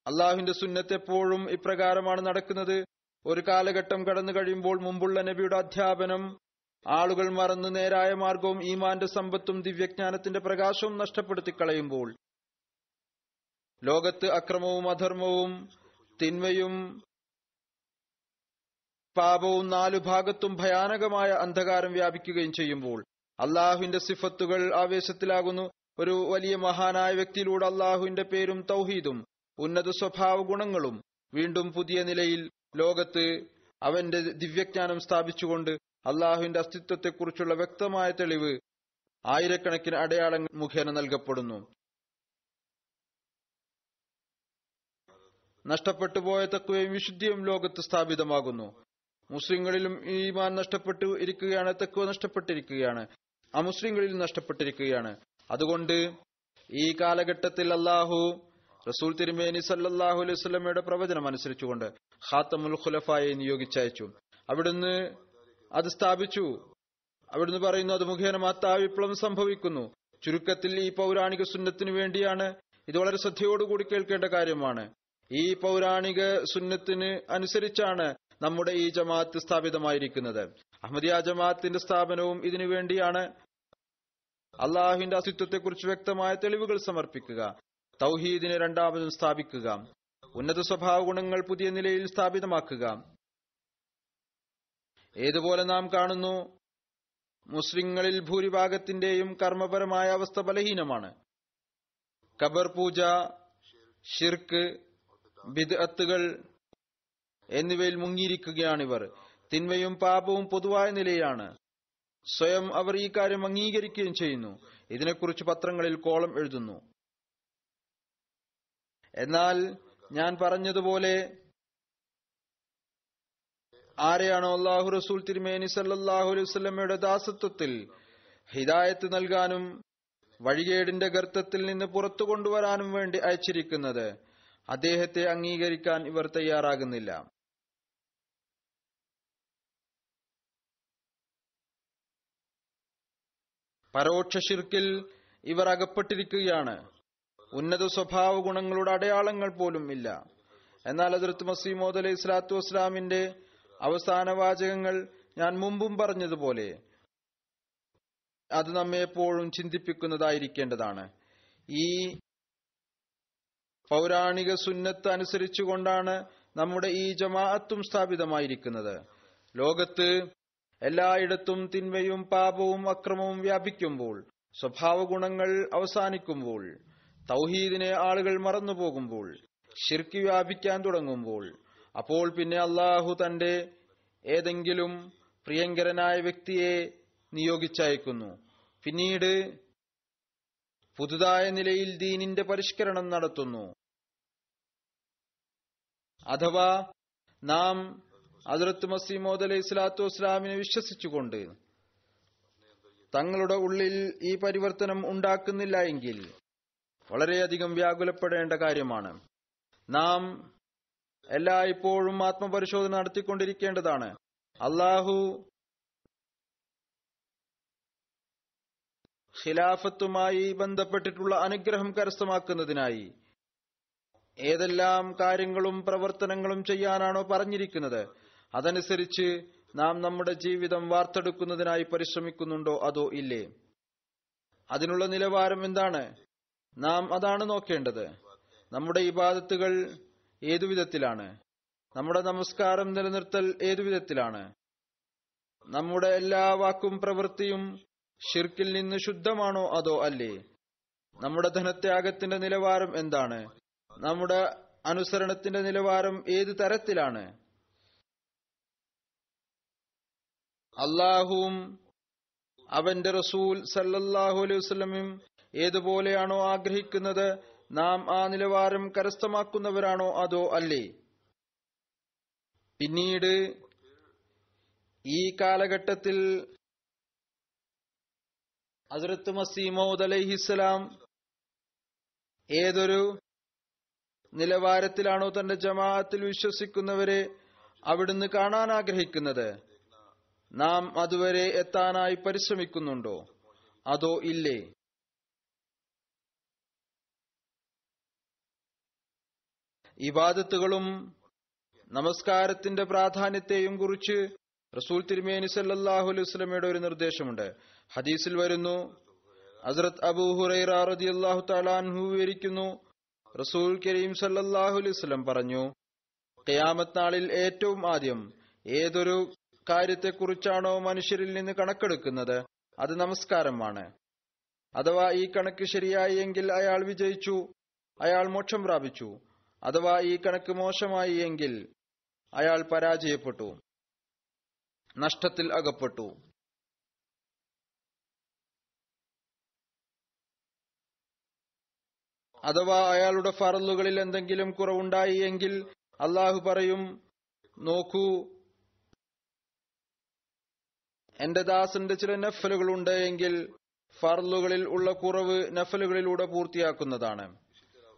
അള്ളാഹുവിന്റെ സുന്നത്ത് എപ്പോഴും ഇപ്രകാരമാണ് നടക്കുന്നത്. ഒരു കാലഘട്ടം കടന്നു കഴിയുമ്പോൾ മുമ്പുള്ള നബിയുടെ അധ്യാപനം ആളുകൾ മറന്ന് നേരായ മാർഗവും ഈമാന്റെ സമ്പത്തും ദിവ്യജ്ഞാനത്തിന്റെ പ്രകാശവും നഷ്ടപ്പെടുത്തി കളയുമ്പോൾ, ലോകത്ത് അക്രമവും അധർമ്മവും തിന്മയും പാപവും നാലു ഭാഗത്തും ഭയാനകമായ അന്ധകാരം വ്യാപിക്കുകയും ചെയ്യുമ്പോൾ, അള്ളാഹുവിന്റെ സിഫത്തുകൾ ആവേശത്തിലാകുന്നു. ഒരു വലിയ മഹാനായ വ്യക്തിയിലൂടെ അള്ളാഹുവിന്റെ പേരും തൗഹീദും ഉന്നത സ്വഭാവ ഗുണങ്ങളും വീണ്ടും പുതിയ നിലയിൽ ലോകത്ത് അവന്റെ ദിവ്യജ്ഞാനം സ്ഥാപിച്ചുകൊണ്ട് അള്ളാഹുവിന്റെ അസ്തിത്വത്തെക്കുറിച്ചുള്ള വ്യക്തമായ തെളിവ് ആയിരക്കണക്കിന് അടയാളങ്ങൾ മുഖേന നൽകപ്പെടുന്നു. നഷ്ടപ്പെട്ടുപോയ തഖ്വയും വിശുദ്ധിയും ലോകത്ത് സ്ഥാപിതമാകുന്നു. മുസ്ലിങ്ങളിലും ഈമാൻ നഷ്ടപ്പെട്ടു ഇരിക്കുകയാണ്, തഖ്വ നഷ്ടപ്പെട്ടിരിക്കുകയാണ്, അമുസ്ലിങ്ങളിൽ നഷ്ടപ്പെട്ടിരിക്കുകയാണ്. അതുകൊണ്ട് ഈ കാലഘട്ടത്തിൽ അള്ളാഹു റസൂൽ തിരുമേനി സല്ലല്ലാഹു അലൈഹി വസല്ലമയുടെ പ്രവചനം അനുസരിച്ചുകൊണ്ട് ഖാത്തമുൽ ഖുലഫായെ നിയോഗിച്ചയച്ചു. അവിടുന്ന് അത് സ്ഥാപിച്ചു. അവിടുന്ന് പറയുന്നു, അത് മുഖേന മഹത്തായ വിപ്ലവം സംഭവിക്കുന്നു. ചുരുക്കത്തിൽ ഈ പൗരാണിക സുന്നത്തിനു വേണ്ടിയാണ്. ഇത് വളരെ ശ്രദ്ധയോടുകൂടി കേൾക്കേണ്ട കാര്യമാണ്. ഈ പൗരാണിക സുന്നത്തിന് അനുസരിച്ചാണ് നമ്മുടെ ഈ ജമാഅത്ത് സ്ഥാപിതമായിരിക്കുന്നത്. അഹ്മദിയ ജമാഅത്തിന്റെ സ്ഥാപനവും ഇതിനു വേണ്ടിയാണ്. അള്ളാഹുവിന്റെ അസ്തിത്വത്തെക്കുറിച്ച് വ്യക്തമായ തെളിവുകൾ സമർപ്പിക്കുക, തൗഹീദിനെ രണ്ടാമതും സ്ഥാപിക്കുക, ഉന്നത സ്വഭാവ ഗുണങ്ങൾ പുതിയ നിലയിൽ സ്ഥാപിതമാക്കുക. ഏതുപോലെ നാം കാണുന്നു, മുസ്ലിങ്ങളിൽ ഭൂരിഭാഗത്തിന്റെയും കർമ്മപരമായ അവസ്ഥ ബലഹീനമാണ്. ഖബർ പൂജ, ഷിർക്ക്, ബിദ്അത്തുകൾ എന്നിവയിൽ മുങ്ങിയിരിക്കുകയാണിവർ. തിന്മയും പാപവും പൊതുവായ നിലയാണ്. സ്വയം അവർ ഈ കാര്യം അംഗീകരിക്കുകയും ചെയ്യുന്നു. ഇതിനെക്കുറിച്ച് പത്രങ്ങളിൽ കോളം എഴുതുന്നു. എന്നാൽ ഞാൻ പറഞ്ഞതുപോലെ, ആരെയാണോ അല്ലാഹു റസൂൽ തിരുമേനി സല്ലല്ലാഹു അലൈഹി വസല്ലമയുടെ ദാസത്വത്തിൽ ഹിദായത്ത് നൽകാനും വഴികേടിന്റെ ഗർത്തത്തിൽ നിന്ന് പുറത്തു കൊണ്ടുവരാനും വേണ്ടി അയച്ചിരിക്കുന്നത്, അദ്ദേഹത്തെ അംഗീകരിക്കാൻ ഇവർ തയ്യാറാകുന്നില്ല. പരോക്ഷ ശിർക്കിൽ ഇവർ അകപ്പെട്ടിരിക്കുകയാണ്. ഉന്നത സ്വഭാവ ഗുണങ്ങളുടെ അടയാളങ്ങൾ പോലും ഇല്ല. എന്നാൽ ഹദ്റത്ത് മസീഹ് മൗഊദ് അലൈഹി സ്വലാത്തു വസ്സലാമിന്റെ അവസാന വാചകങ്ങൾ ഞാൻ മുമ്പും പറഞ്ഞതുപോലെ അത് നമ്മെ എപ്പോഴും ചിന്തിപ്പിക്കുന്നതായിരിക്കേണ്ടതാണ്. ഈ പൗരാണിക സുന്നത്ത് അനുസരിച്ചുകൊണ്ടാണ് നമ്മുടെ ഈ ജമാഅത്തും സ്ഥാപിതമായിരിക്കുന്നത്. ലോകത്ത് എല്ലായിടത്തും തിന്മയും പാപവും അക്രമവും വ്യാപിക്കുമ്പോൾ, സ്വഭാവ ഗുണങ്ങൾ അവസാനിക്കുമ്പോൾ, തൗഹീദിനെ ആളുകൾ മറന്നുപോകുമ്പോൾ, ശിർക്ക് വ്യാപിക്കാൻ തുടങ്ങുമ്പോൾ, അപ്പോൾ പിന്നെ അള്ളാഹു തന്റെ ഏതെങ്കിലും പ്രിയങ്കരനായ വ്യക്തിയെ നിയോഗിച്ചയക്കുന്നു. പിന്നീട് പുതുതായ നിലയിൽ ദീനിന്റെ പരിഷ്കരണം നടത്തുന്നു. അഥവാ നാം ഹദ്റത്ത് മസീഹ് മൗഊദ് അലൈഹി സ്വലാത്തു വസ്സലാമിനെ വിശ്വസിച്ചുകൊണ്ട് തങ്ങളുടെ ഉള്ളിൽ ഈ പരിവർത്തനം ഉണ്ടാക്കുന്നില്ല എങ്കിൽ വളരെയധികം വ്യാകുലപ്പെടേണ്ട കാര്യമാണ്. നാം എല്ലായ്പ്പോഴും ആത്മപരിശോധന നടത്തിക്കൊണ്ടിരിക്കേണ്ടതാണ്. അള്ളാഹു ഖിലാഫത്തുമായി ബന്ധപ്പെട്ടിട്ടുള്ള അനുഗ്രഹം കരസ്ഥമാക്കുന്നതിനായി ഏതെല്ലാം കാര്യങ്ങളും പ്രവർത്തനങ്ങളും ചെയ്യാനാണോ പറഞ്ഞിരിക്കുന്നത്, അതനുസരിച്ച് നാം നമ്മുടെ ജീവിതം വാർത്തെടുക്കുന്നതിനായി പരിശ്രമിക്കുന്നുണ്ടോ അതോ ഇല്ലേ? അതിനുള്ള നിലവാരം എന്താണ്? നാം അതാണ് നോക്കേണ്ടത്. നമ്മുടെ ഇബാദത്തുകൾ ഏതുവിധത്തിലാണ്? നമ്മുടെ നമസ്കാരം നിലനിർത്തൽ ഏതുവിധത്തിലാണ്? നമ്മുടെ എല്ലാ വാക്കും പ്രവൃത്തിയും ശിർക്കിൽ നിന്ന് ശുദ്ധമാണോ അതോ അല്ലേ? നമ്മുടെ ധനത്യാഗത്തിന്റെ നിലവാരം എന്താണ്? നമ്മുടെ അനുസരണത്തിന്റെ നിലവാരം ഏത് തരത്തിലാണ്? അള്ളാഹുവും അവന്റെ റസൂൽ സല്ലല്ലാഹു അലൈഹി വസല്ലമയും ഏതുപോലെയാണോ ആഗ്രഹിക്കുന്നത്, നാം ആ നിലവാരം കരസ്ഥമാക്കുന്നവരാണോ അതോ അല്ലേ? പിന്നീട് ഈ കാലഘട്ടത്തിൽ ഹദ്റത്ത് മസീഹ് മൗഊദ് അലൈഹിസ്സലാം ഏതൊരു നിലവാരത്തിലാണോ തന്റെ ജമാഅത്തിൽ വിശ്വസിക്കുന്നവരെ അവിടുന്ന് കാണാൻ ആഗ്രഹിക്കുന്നത്, നാം അതുവരെ എത്താനായി പരിശ്രമിക്കുന്നുണ്ടോ അതോ ഇല്ലേ? ഇബാദത്തുകളും നമസ്കാരത്തിന്റെ പ്രാധാന്യത്തെയും കുറിച്ച് റസൂൽ തിരുമേനി സല്ലല്ലാഹു അലൈഹി വസല്ലമയുടെ ഒരു നിർദ്ദേശമുണ്ട്. ഹദീസിൽ വരുന്നു, ഹസ്രത്ത് അബൂ ഹുറൈറ റളിയല്ലാഹു തആല അൻഹു വിവരിക്കുന്നു, റസൂൽ കരീം സല്ലല്ലാഹു അലൈഹി വസല്ലം പറഞ്ഞു, ഖിയാമത്ത് നാളിൽ ഏറ്റവും ആദ്യം ഏതൊരു കാര്യത്തെക്കുറിച്ചാണോ മനുഷ്യരിൽ നിന്ന് കണക്കെടുക്കുന്നത്, അത് നമസ്കാരമാണ്. അഥവാ ഈ കണക്ക് ശരിയായി എങ്കിൽ അയാൾ വിജയിച്ചു, അയാൾ മോക്ഷം പ്രാപിച്ചു. അഥവാ ഈ കണക്ക് മോശമായി എങ്കിൽ അയാൾ പരാജയപ്പെട്ടു, നഷ്ടത്തിൽ അകപ്പെട്ടു. അഥവാ അയാളുടെ ഫർളുകളിൽ എന്തെങ്കിലും കുറവുണ്ടായി എങ്കിൽ അള്ളാഹു പറയും, നോക്കൂ, എന്റെ ദാസന്റെ ചില നഫലുകളുണ്ട് എങ്കിൽ ഫർളുകളിൽ ഉള്ള കുറവ് നഫലുകളിലൂടെ പൂർത്തിയാക്കുന്നതാണ്.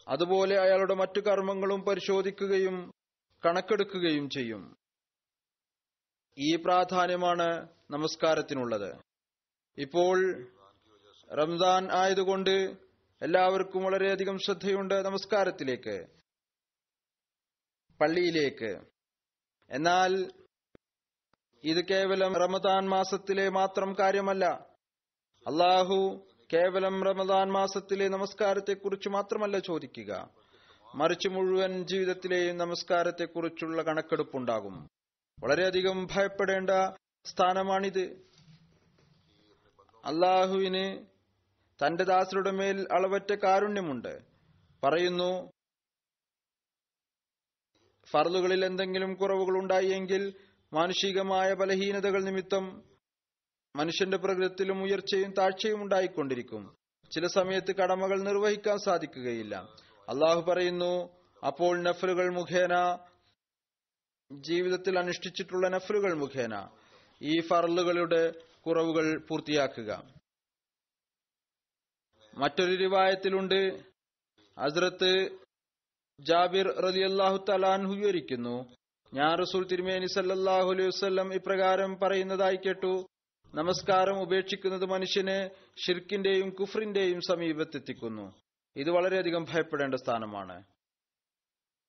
അതുപോലെ അയാളുടെ മറ്റു കർമ്മങ്ങളും പരിശോധിക്കുകയും കണക്കെടുക്കുകയും ചെയ്യും. ഈ പ്രാധാന്യമാണ് നമസ്കാരത്തിനുള്ളത്. ഇപ്പോൾ റംസാൻ ആയതുകൊണ്ട് എല്ലാവർക്കും വളരെയധികം ശ്രദ്ധയുണ്ട് നമസ്കാരത്തിലേക്ക്, പള്ളിയിലേക്ക്. എന്നാൽ ഇത് കേവലം റമദാൻ മാസത്തിലെ മാത്രം കാര്യമല്ല. അള്ളാഹു കേവലം റമദാൻ മാസത്തിലെ നമസ്കാരത്തെക്കുറിച്ച് മാത്രമല്ല ചോദിക്കുക, മറിച്ച് മുഴുവൻ ജീവിതത്തിലെയും നമസ്കാരത്തെക്കുറിച്ചുള്ള കണക്കെടുപ്പുണ്ടാകും. വളരെയധികം ഭയപ്പെടേണ്ട സ്ഥാനമാണിത്. അള്ളാഹുവിന് തന്റെ ദാസരുടെ മേൽ അളവറ്റ കാരുണ്യമുണ്ട്. പറയുന്നു, ഫർളുകളിൽ എന്തെങ്കിലും കുറവുകൾ ഉണ്ടായെങ്കിൽ മാനുഷികമായ ബലഹീനതകൾ നിമിത്തം മനുഷ്യന്റെ പ്രകൃതത്തിലും ഉയർച്ചയും താഴ്ചയും ഉണ്ടായിക്കൊണ്ടിരിക്കും. ചില സമയത്ത് കടമകൾ നിർവഹിക്കാൻ സാധിക്കുകയില്ല. അള്ളാഹു പറയുന്നു, അപ്പോൾ നഫലുകൾ മുഖേന, ജീവിതത്തിൽ അനുഷ്ഠിച്ചിട്ടുള്ള നഫലുകൾ മുഖേന ഈ ഫർളുകളുടെ കുറവുകൾ പൂർത്തിയാക്കുക. മറ്റൊരു റിവായത്തിലുണ്ട്, ഹസ്രത്ത് ജാബിർ റളിയല്ലാഹു തആല അൻഹു വിവരിക്കുന്നു, ഞാൻ റസൂൽ തിരുമേനി സല്ലല്ലാഹു അലൈഹി വസല്ലം ഇപ്രകാരം പറയുന്നതായി കേട്ടു, നമസ്കാരം ഉപേക്ഷിക്കുന്നത് മനുഷ്യനെ ഷിർക്കിന്റെയും കുഫ്രിന്റെയും സമീപത്തെത്തിക്കുന്നു. ഇത് വളരെയധികം ഭയപ്പെടേണ്ട സ്ഥാനമാണ്.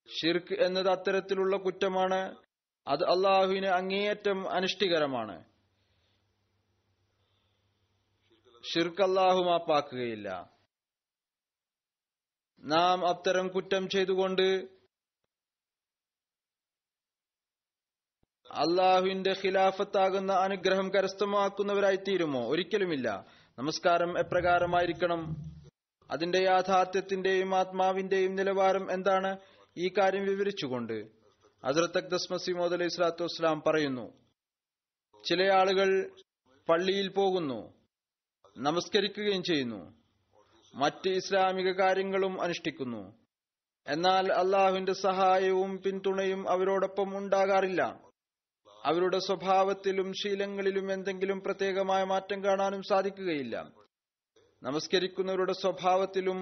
ഷിർക്ക് എന്നത് അത്തരത്തിലുള്ള കുറ്റമാണ്. അത് അള്ളാഹുവിന് അങ്ങേയറ്റം അനിഷ്ടികരമാണ്. ഷിർക്ക് അള്ളാഹു മാപ്പാക്കുകയില്ല. നാം അത്തരം കുറ്റം ചെയ്തുകൊണ്ട് അള്ളാഹുവിന്റെ ഖിലാഫത്താകുന്ന അനുഗ്രഹം കരസ്ഥമാക്കുന്നവരായി തീരുമോ? ഒരിക്കലുമില്ല. നമസ്കാരം എപ്രകാരമായിരിക്കണം, അതിന്റെ യാഥാർത്ഥ്യത്തിന്റെയും ആത്മാവിന്റെയും നിലവാരം എന്താണ്? ഈ കാര്യം വിവരിച്ചുകൊണ്ട് ഹസ്രത്ത് അഖ്ദസ് മസീഹ് മൗഊദ് അലൈഹി സ്വലാത്തു വസ്സലാം പറയുന്നു, ചില ആളുകൾ പള്ളിയിൽ പോകുന്നു, നമസ്കരിക്കുകയും ചെയ്യുന്നു, മറ്റ് ഇസ്ലാമിക കാര്യങ്ങളും അനുഷ്ഠിക്കുന്നു. എന്നാൽ അള്ളാഹുവിന്റെ സഹായവും പിന്തുണയും അവരോടൊപ്പം ഉണ്ടാകാറില്ല. അവരുടെ സ്വഭാവത്തിലും ശീലങ്ങളിലും എന്തെങ്കിലും പ്രത്യേകമായ മാറ്റം കാണാനും സാധിക്കുകയില്ല. നമസ്കരിക്കുന്നവരുടെ സ്വഭാവത്തിലും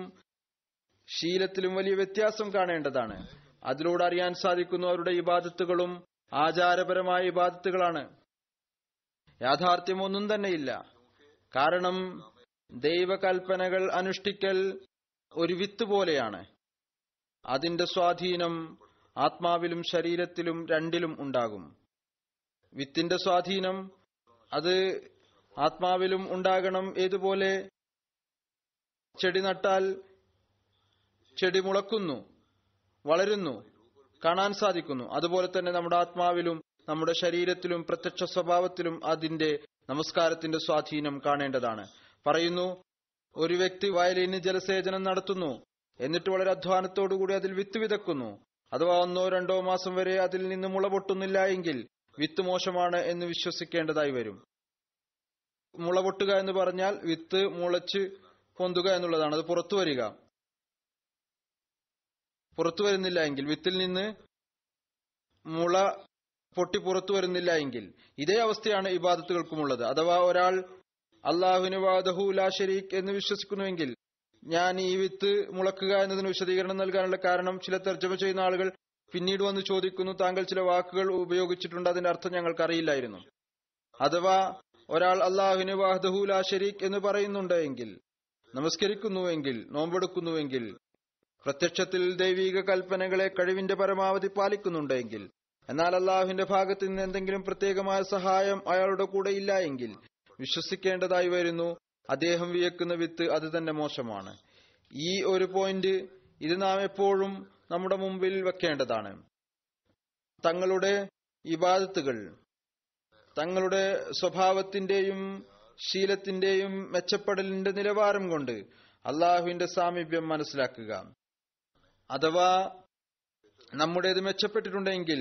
ശീലത്തിലും വലിയ വ്യത്യാസം കാണേണ്ടതാണ്. അതിലൂടെ അറിയാൻ സാധിക്കുന്നു അവരുടെ ഇബാദത്തുകളും ആചാരപരമായ ഇബാദത്തുകളാണ്. യാഥാർത്ഥ്യം ഒന്നും തന്നെയില്ല. കാരണം ദൈവകൽപ്പനകൾ അനുഷ്ഠിക്കൽ ഒരു വിത്ത് പോലെയാണ്. അതിന്റെ സ്വാധീനം ആത്മാവിലും ശരീരത്തിലും രണ്ടിലും ഉണ്ടാകും. വിത്തിന്റെ സ്വാധീനം അത് ആത്മാവിലും ഉണ്ടാകണം. ഏതുപോലെ ചെടി നട്ടാൽ ചെടി മുളക്കുന്നു, വളരുന്നു, കാണാൻ സാധിക്കുന്നു. അതുപോലെ തന്നെ നമ്മുടെ ആത്മാവിലും നമ്മുടെ ശരീരത്തിലും പ്രത്യക്ഷ സ്വഭാവത്തിലും അതിന്റെ നമസ്കാരത്തിന്റെ സ്വാധീനം കാണേണ്ടതാണ്. പറയുന്നു, ഒരു വ്യക്തി വയലിന് ജലസേചനം നടത്തുന്നു, എന്നിട്ട് വളരെ അധ്വാനത്തോടുകൂടി അതിൽ വിത്ത് വിതക്കുന്നു. അഥവാ 1-2 മാസം വരെ അതിൽ നിന്ന് മുള പൊട്ടുന്നില്ല എങ്കിൽ വിത്ത് മോശമാണ് എന്ന് വിശ്വസിക്കേണ്ടതായി വരും. മുള പൊട്ടുക എന്ന് പറഞ്ഞാൽ വിത്ത് മുളച്ച് പൊന്തുക എന്നുള്ളതാണ്. അത് പുറത്തു വരിക. പുറത്തു വരുന്നില്ല എങ്കിൽ, വിത്തിൽ നിന്ന് മുള പൊട്ടി പുറത്തു വരുന്നില്ല എങ്കിൽ, ഇതേ അവസ്ഥയാണ് ഇബാദത്തുകൾക്കുമുള്ളത്. അഥവാ ഒരാൾ അല്ലാഹുവിന് വഹ്ദഹു ലാ ശരീക് എന്ന് വിശ്വസിക്കുന്നുവെങ്കിൽ, ഞാൻ ഈ വിത്ത് മുളക്കുക എന്നതിന് വിശദീകരണം നൽകാനുള്ള കാരണം, ചില തർജ്ജമ ചെയ്യുന്ന ആളുകൾ പിന്നീട് വന്ന് ചോദിക്കുന്നു, താങ്കൾ ചില വാക്കുകൾ ഉപയോഗിച്ചിട്ടുണ്ട്, അതിന്റെ അർത്ഥം ഞങ്ങൾക്ക് അറിയില്ലായിരുന്നു. അഥവാ ഒരാൾ അല്ലാഹുവിന് വഹ്ദഹു ലാ ശരീക് എന്ന് പറയുന്നുണ്ടെങ്കിൽ, നമസ്കരിക്കുന്നുവെങ്കിൽ, നോമ്പെടുക്കുന്നുവെങ്കിൽ, പ്രത്യക്ഷത്തിൽ ദൈവിക കൽപ്പനകളെ കഴിവിന്റെ പരമാവധി പാലിക്കുന്നുണ്ടെങ്കിൽ, എന്നാൽ അള്ളാഹുവിന്റെ ഭാഗത്ത് നിന്ന് എന്തെങ്കിലും പ്രത്യേകമായ സഹായം അയാളുടെ കൂടെ ഇല്ല എങ്കിൽ വിശ്വസിക്കേണ്ടതായി വരുന്നു, അദ്ദേഹം വിയക്കുന്ന വിത്ത് അത് തന്നെ മോശമാണ്. ഈ ഒരു പോയിന്റ് ഇത് നാം എപ്പോഴും നമ്മുടെ മുമ്പിൽ വെക്കേണ്ടതാണ്. തങ്ങളുടെ ഇബാദത്തുകൾ തങ്ങളുടെ സ്വഭാവത്തിന്റെയും ശീലത്തിന്റെയും മെച്ചപ്പെടലിന്റെ നിലവാരം കൊണ്ട് അള്ളാഹുവിന്റെ സാമീപ്യം മനസ്സിലാക്കുക. അഥവാ നമ്മുടേത് മെച്ചപ്പെട്ടിട്ടുണ്ടെങ്കിൽ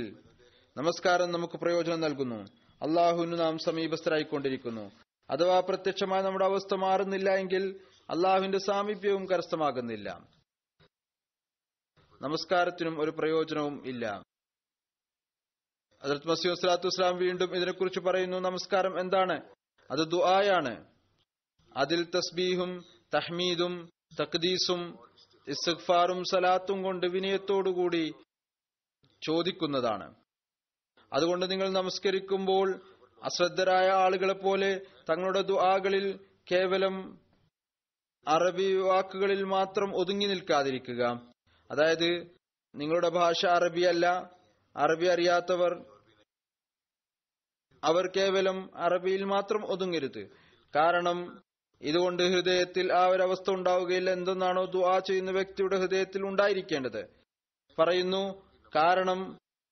നമസ്കാരം നമുക്ക് പ്രയോജനം നൽകുന്നു, അള്ളാഹുവിന് നാം സമീപസ്ഥരായിക്കൊണ്ടിരിക്കുന്നു. അഥവാ പ്രത്യക്ഷമായി നമ്മുടെ അവസ്ഥ മാറുന്നില്ല എങ്കിൽ അള്ളാഹുവിന്റെ സാമീപ്യവും കരസ്ഥമാകുന്നില്ല, നമസ്കാരത്തിനും ഒരു പ്രയോജനവും ഇല്ല. ഹദ്റത്ത് മസീഹ് സ്വല്ലല്ലാഹു അലൈഹി വസല്ലം വീണ്ടും ഇതിനെക്കുറിച്ച് പറയുന്നു, നമസ്കാരം എന്താണ്? അത് ദുആയാണ്. അതിൽ തസ്ബീഹും തഹ്മീദും തഖ്ദീസും ഇസ്തിഗ്ഫാറും സലാത്തും കൊണ്ട് വിനയത്തോടുകൂടി ചോദിക്കുന്നതാണ്. അതുകൊണ്ട് നിങ്ങൾ നമസ്കരിക്കുമ്പോൾ അശ്രദ്ധരായ ആളുകളെ പോലെ തങ്ങളുടെ ദുആകളിൽ കേവലം അറബി വാക്കുകളിൽ മാത്രം ഒതുങ്ങി നിൽക്കാതിരിക്കുക. അതായത് നിങ്ങളുടെ ഭാഷ അറബി അല്ല, അറബി അറിയാത്തവർ അവർ കേവലം അറബിയിൽ മാത്രം ഒതുങ്ങരുത്. കാരണം ഇതുകൊണ്ട് ഹൃദയത്തിൽ ആ ഒരവസ്ഥ ഉണ്ടാവുകയില്ല. എന്തെന്നാണോ ദുആ ചെയ്യുന്ന വ്യക്തിയുടെ ഹൃദയത്തിൽ ഉണ്ടായിരിക്കേണ്ടത് പറയുന്നു. കാരണം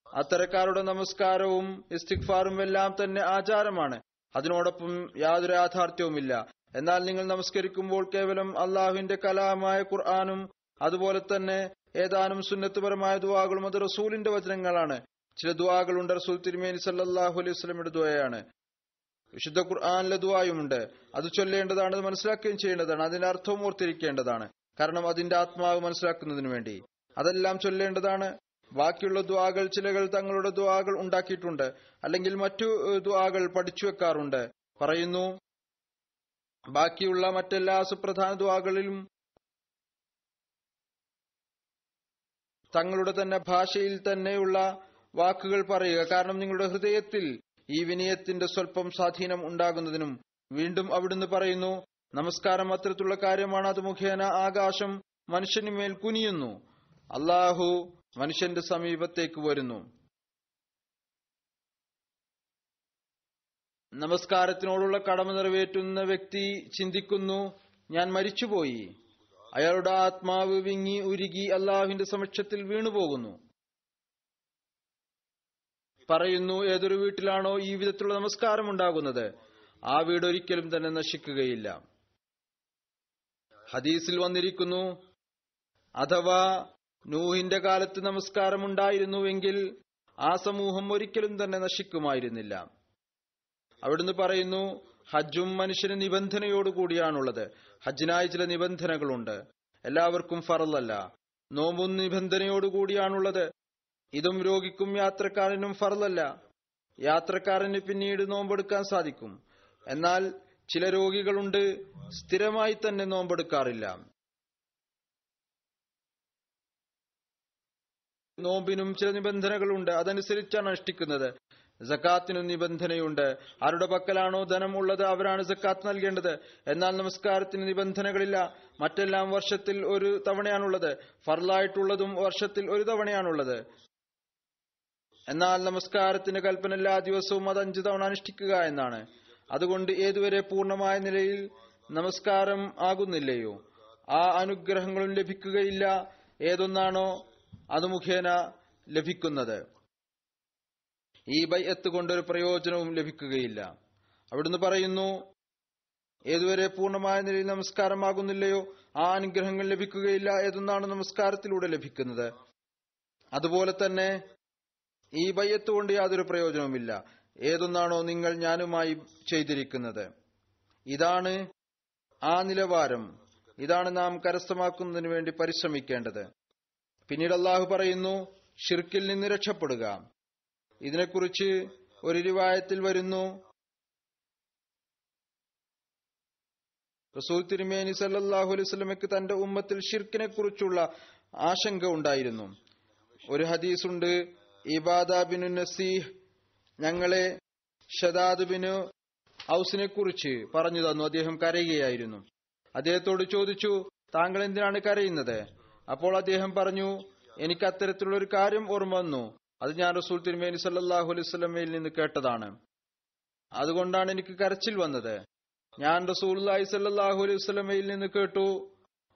അത്തരക്കാരുടെ നമസ്കാരവും ഇസ്തിഗ്ഫാറും എല്ലാം തന്നെ ആചാരമാണ്, അതിനോടൊപ്പം യാതൊരു യാഥാർത്ഥ്യവുമില്ല. എന്നാൽ നിങ്ങൾ നമസ്കരിക്കുമ്പോൾ കേവലം അള്ളാഹുവിന്റെ കലാമായ ഖുർആനും അതുപോലെ തന്നെ ഏതാനും സുന്നത്തുപരമായ ദുആകളും അത് റസൂലിന്റെ വചനങ്ങളാണ്. ചില ദുആകളുണ്ട് റസൂൽ തിരുമേനി സല്ലല്ലാഹു അലൈഹി വസല്ലമയുടെ ദുആയാണ്. വിശുദ്ധ ഖുർആനിലെ ദുആയുമുണ്ട്. അത് ചൊല്ലേണ്ടതാണ്, അത് മനസ്സിലാക്കുകയും ചെയ്യേണ്ടതാണ്, അതിന്റെ അർത്ഥവും ഓർത്തിരിക്കേണ്ടതാണ്. കാരണം അതിന്റെ ആത്മാവ് മനസ്സിലാക്കുന്നതിന് വേണ്ടി അതെല്ലാം ചൊല്ലേണ്ടതാണ്. ബാക്കിയുള്ള ദുആകൾ ചിലകൾ തങ്ങളുടെ ദുആകൾ ഉണ്ടാക്കിയിട്ടുണ്ട്, അല്ലെങ്കിൽ മറ്റു ദുആകൾ പഠിച്ചു വെക്കാറുണ്ട്. പറയുന്നു, ബാക്കിയുള്ള മറ്റെല്ലാ സുപ്രധാന ദുആകളിലും തങ്ങളുടെ തന്നെ ഭാഷയിൽ തന്നെയുള്ള വാക്കുകൾ പറയുക. കാരണം നിങ്ങളുടെ ഹൃദയത്തിൽ ഈ വിനയത്തിന്റെ സ്വല്പം സ്വാധീനം ഉണ്ടാകുന്നതിനും. വീണ്ടും അവിടുന്ന് പറയുന്നു, നമസ്കാരം അത്തരത്തിലുള്ള കാര്യമാണ്. അത് മുഖേന ആകാശം മനുഷ്യന് മേൽ കുനിയുന്നു, അള്ളാഹു മനുഷ്യന്റെ സമീപത്തേക്ക് വരുന്നു. നമസ്കാരത്തിനോടുള്ള കടമ നിറവേറ്റുന്ന വ്യക്തി ചിന്തിക്കുന്നു, ഞാൻ മരിച്ചുപോയി. അയാളുടെ ആത്മാവ് വിങ്ങി ഉരുകി അള്ളാഹുവിന്റെ സമക്ഷത്തിൽ വീണുപോകുന്നു. പറയുന്നു, ഏതൊരു വീട്ടിലാണോ ഈ വിധത്തിലുള്ള നമസ്കാരം ഉണ്ടാകുന്നത് ആ വീട് ഒരിക്കലും തന്നെ നശിക്കുകയില്ല. ഹദീസിൽ വന്നിരിക്കുന്നു, അഥവാ നൂഹിന്റെ കാലത്ത് നമസ്കാരമുണ്ടായിരുന്നുവെങ്കിൽ ആ സമൂഹം ഒരിക്കലും തന്നെ നശിക്കുമായിരുന്നില്ല. അവിടുന്ന് പറയുന്നു, ഹജ്ജും മനുഷ്യന് നിബന്ധനയോടുകൂടിയാണുള്ളത്. ഹജ്ജിനായി ചില നിബന്ധനകളുണ്ട്, എല്ലാവർക്കും ഫറലല്ല. നോമ്പും നിബന്ധനയോടുകൂടിയാണുള്ളത്. ഇതും രോഗിക്കും യാത്രക്കാരനും ഫറലല്ല. യാത്രക്കാരന് പിന്നീട് നോമ്പെടുക്കാൻ സാധിക്കും. എന്നാൽ ചില രോഗികളുണ്ട്, സ്ഥിരമായി തന്നെ നോമ്പെടുക്കാറില്ല. നോമ്പിനും ചില നിബന്ധനകളുണ്ട്, അതനുസരിച്ചാണ് അനുഷ്ഠിക്കുന്നത്. സക്കാത്തിനും നിബന്ധനയുണ്ട്. ആരുടെ പക്കലാണോ ധനം ഉള്ളത് അവരാണ് സക്കാത്ത് നൽകേണ്ടത്. എന്നാൽ നമസ്കാരത്തിന് നിബന്ധനകളില്ല. മറ്റെല്ലാം വർഷത്തിൽ ഒരു തവണയാണുള്ളത്. ഫർലായിട്ടുള്ളതും വർഷത്തിൽ ഒരു തവണയാണുള്ളത്. എന്നാൽ നമസ്കാരത്തിന്റെ കൽപ്പന എല്ലാ ദിവസവും അത് 5 തവണ അനുഷ്ഠിക്കുക എന്നാണ്. അതുകൊണ്ട് ഏതുവരെ പൂർണ്ണമായ നിലയിൽ നമസ്കാരം ആകുന്നില്ലയോ ആ അനുഗ്രഹങ്ങളും ലഭിക്കുകയില്ല. ഏതൊന്നാണോ അത് മുഖേന ലഭിക്കുന്നത്, ഈ ബൈഅത്ത് കൊണ്ടൊരു പ്രയോജനവും ലഭിക്കുകയില്ല. അവിടുന്ന് പറയുന്നു, ഏതുവരെ പൂർണ്ണമായ നിലയിൽ നമസ്കാരമാകുന്നില്ലയോ ആ അനുഗ്രഹങ്ങൾ ലഭിക്കുകയില്ല. ഏതൊന്നാണ് നമസ്കാരത്തിലൂടെ ലഭിക്കുന്നത്, അതുപോലെ തന്നെ ഈ ബൈഅത്ത് കൊണ്ട് യാതൊരു പ്രയോജനവുമില്ല. ഏതൊന്നാണോ നിങ്ങൾ ഞാനുമായി ചെയ്തിരിക്കുന്നത്. ഇതാണ് ആ നിലവാരം. ഇതാണ് നാം കരസ്ഥമാക്കുന്നതിന് വേണ്ടി പരിശ്രമിക്കേണ്ടത്. പിന്നീട് അള്ളാഹു പറയുന്നു, ഷിർക്കിൽ നിന്ന് രക്ഷപ്പെടുക. ഇതിനെക്കുറിച്ച് ഒരു റിവായത്തിൽ വരുന്നു, റസൂൽ തിരുമേനി സല്ലല്ലാഹു അലൈഹി വസല്ലമയ്ക്ക് തന്റെ ഉമ്മത്തിൽ ഷിർക്കിനെ കുറിച്ചുള്ള ആശങ്ക ഉണ്ടായിരുന്നു. ഒരു ഹദീസുണ്ട്, ഇബാദ ബിനു നസീഹ് ഞങ്ങളെ ഷദാദ് ബിനു ഔസിനെ കുറിച്ച് പറഞ്ഞു തന്നു. അദ്ദേഹം കരയുകയായിരുന്നു. അദ്ദേഹത്തോട് ചോദിച്ചു, താങ്കൾ എന്തിനാണ് കരയുന്നത്? അപ്പോൾ അദ്ദേഹം പറഞ്ഞു, എനിക്ക് അത്തരത്തിലുള്ള ഒരു കാര്യം ഓർമ്മ വന്നു. അത് ഞാൻ റസൂൽ തിരുമേനി സല്ലല്ലാഹു അലൈഹി വസല്ലമയിൽ നിന്ന് കേട്ടതാണ്. അതുകൊണ്ടാണ് എനിക്ക് കരച്ചിൽ വന്നത്. ഞാൻ റസൂലുള്ളാഹി സല്ലല്ലാഹു അലൈഹി വസല്ലമയിൽ നിന്ന് കേട്ടു,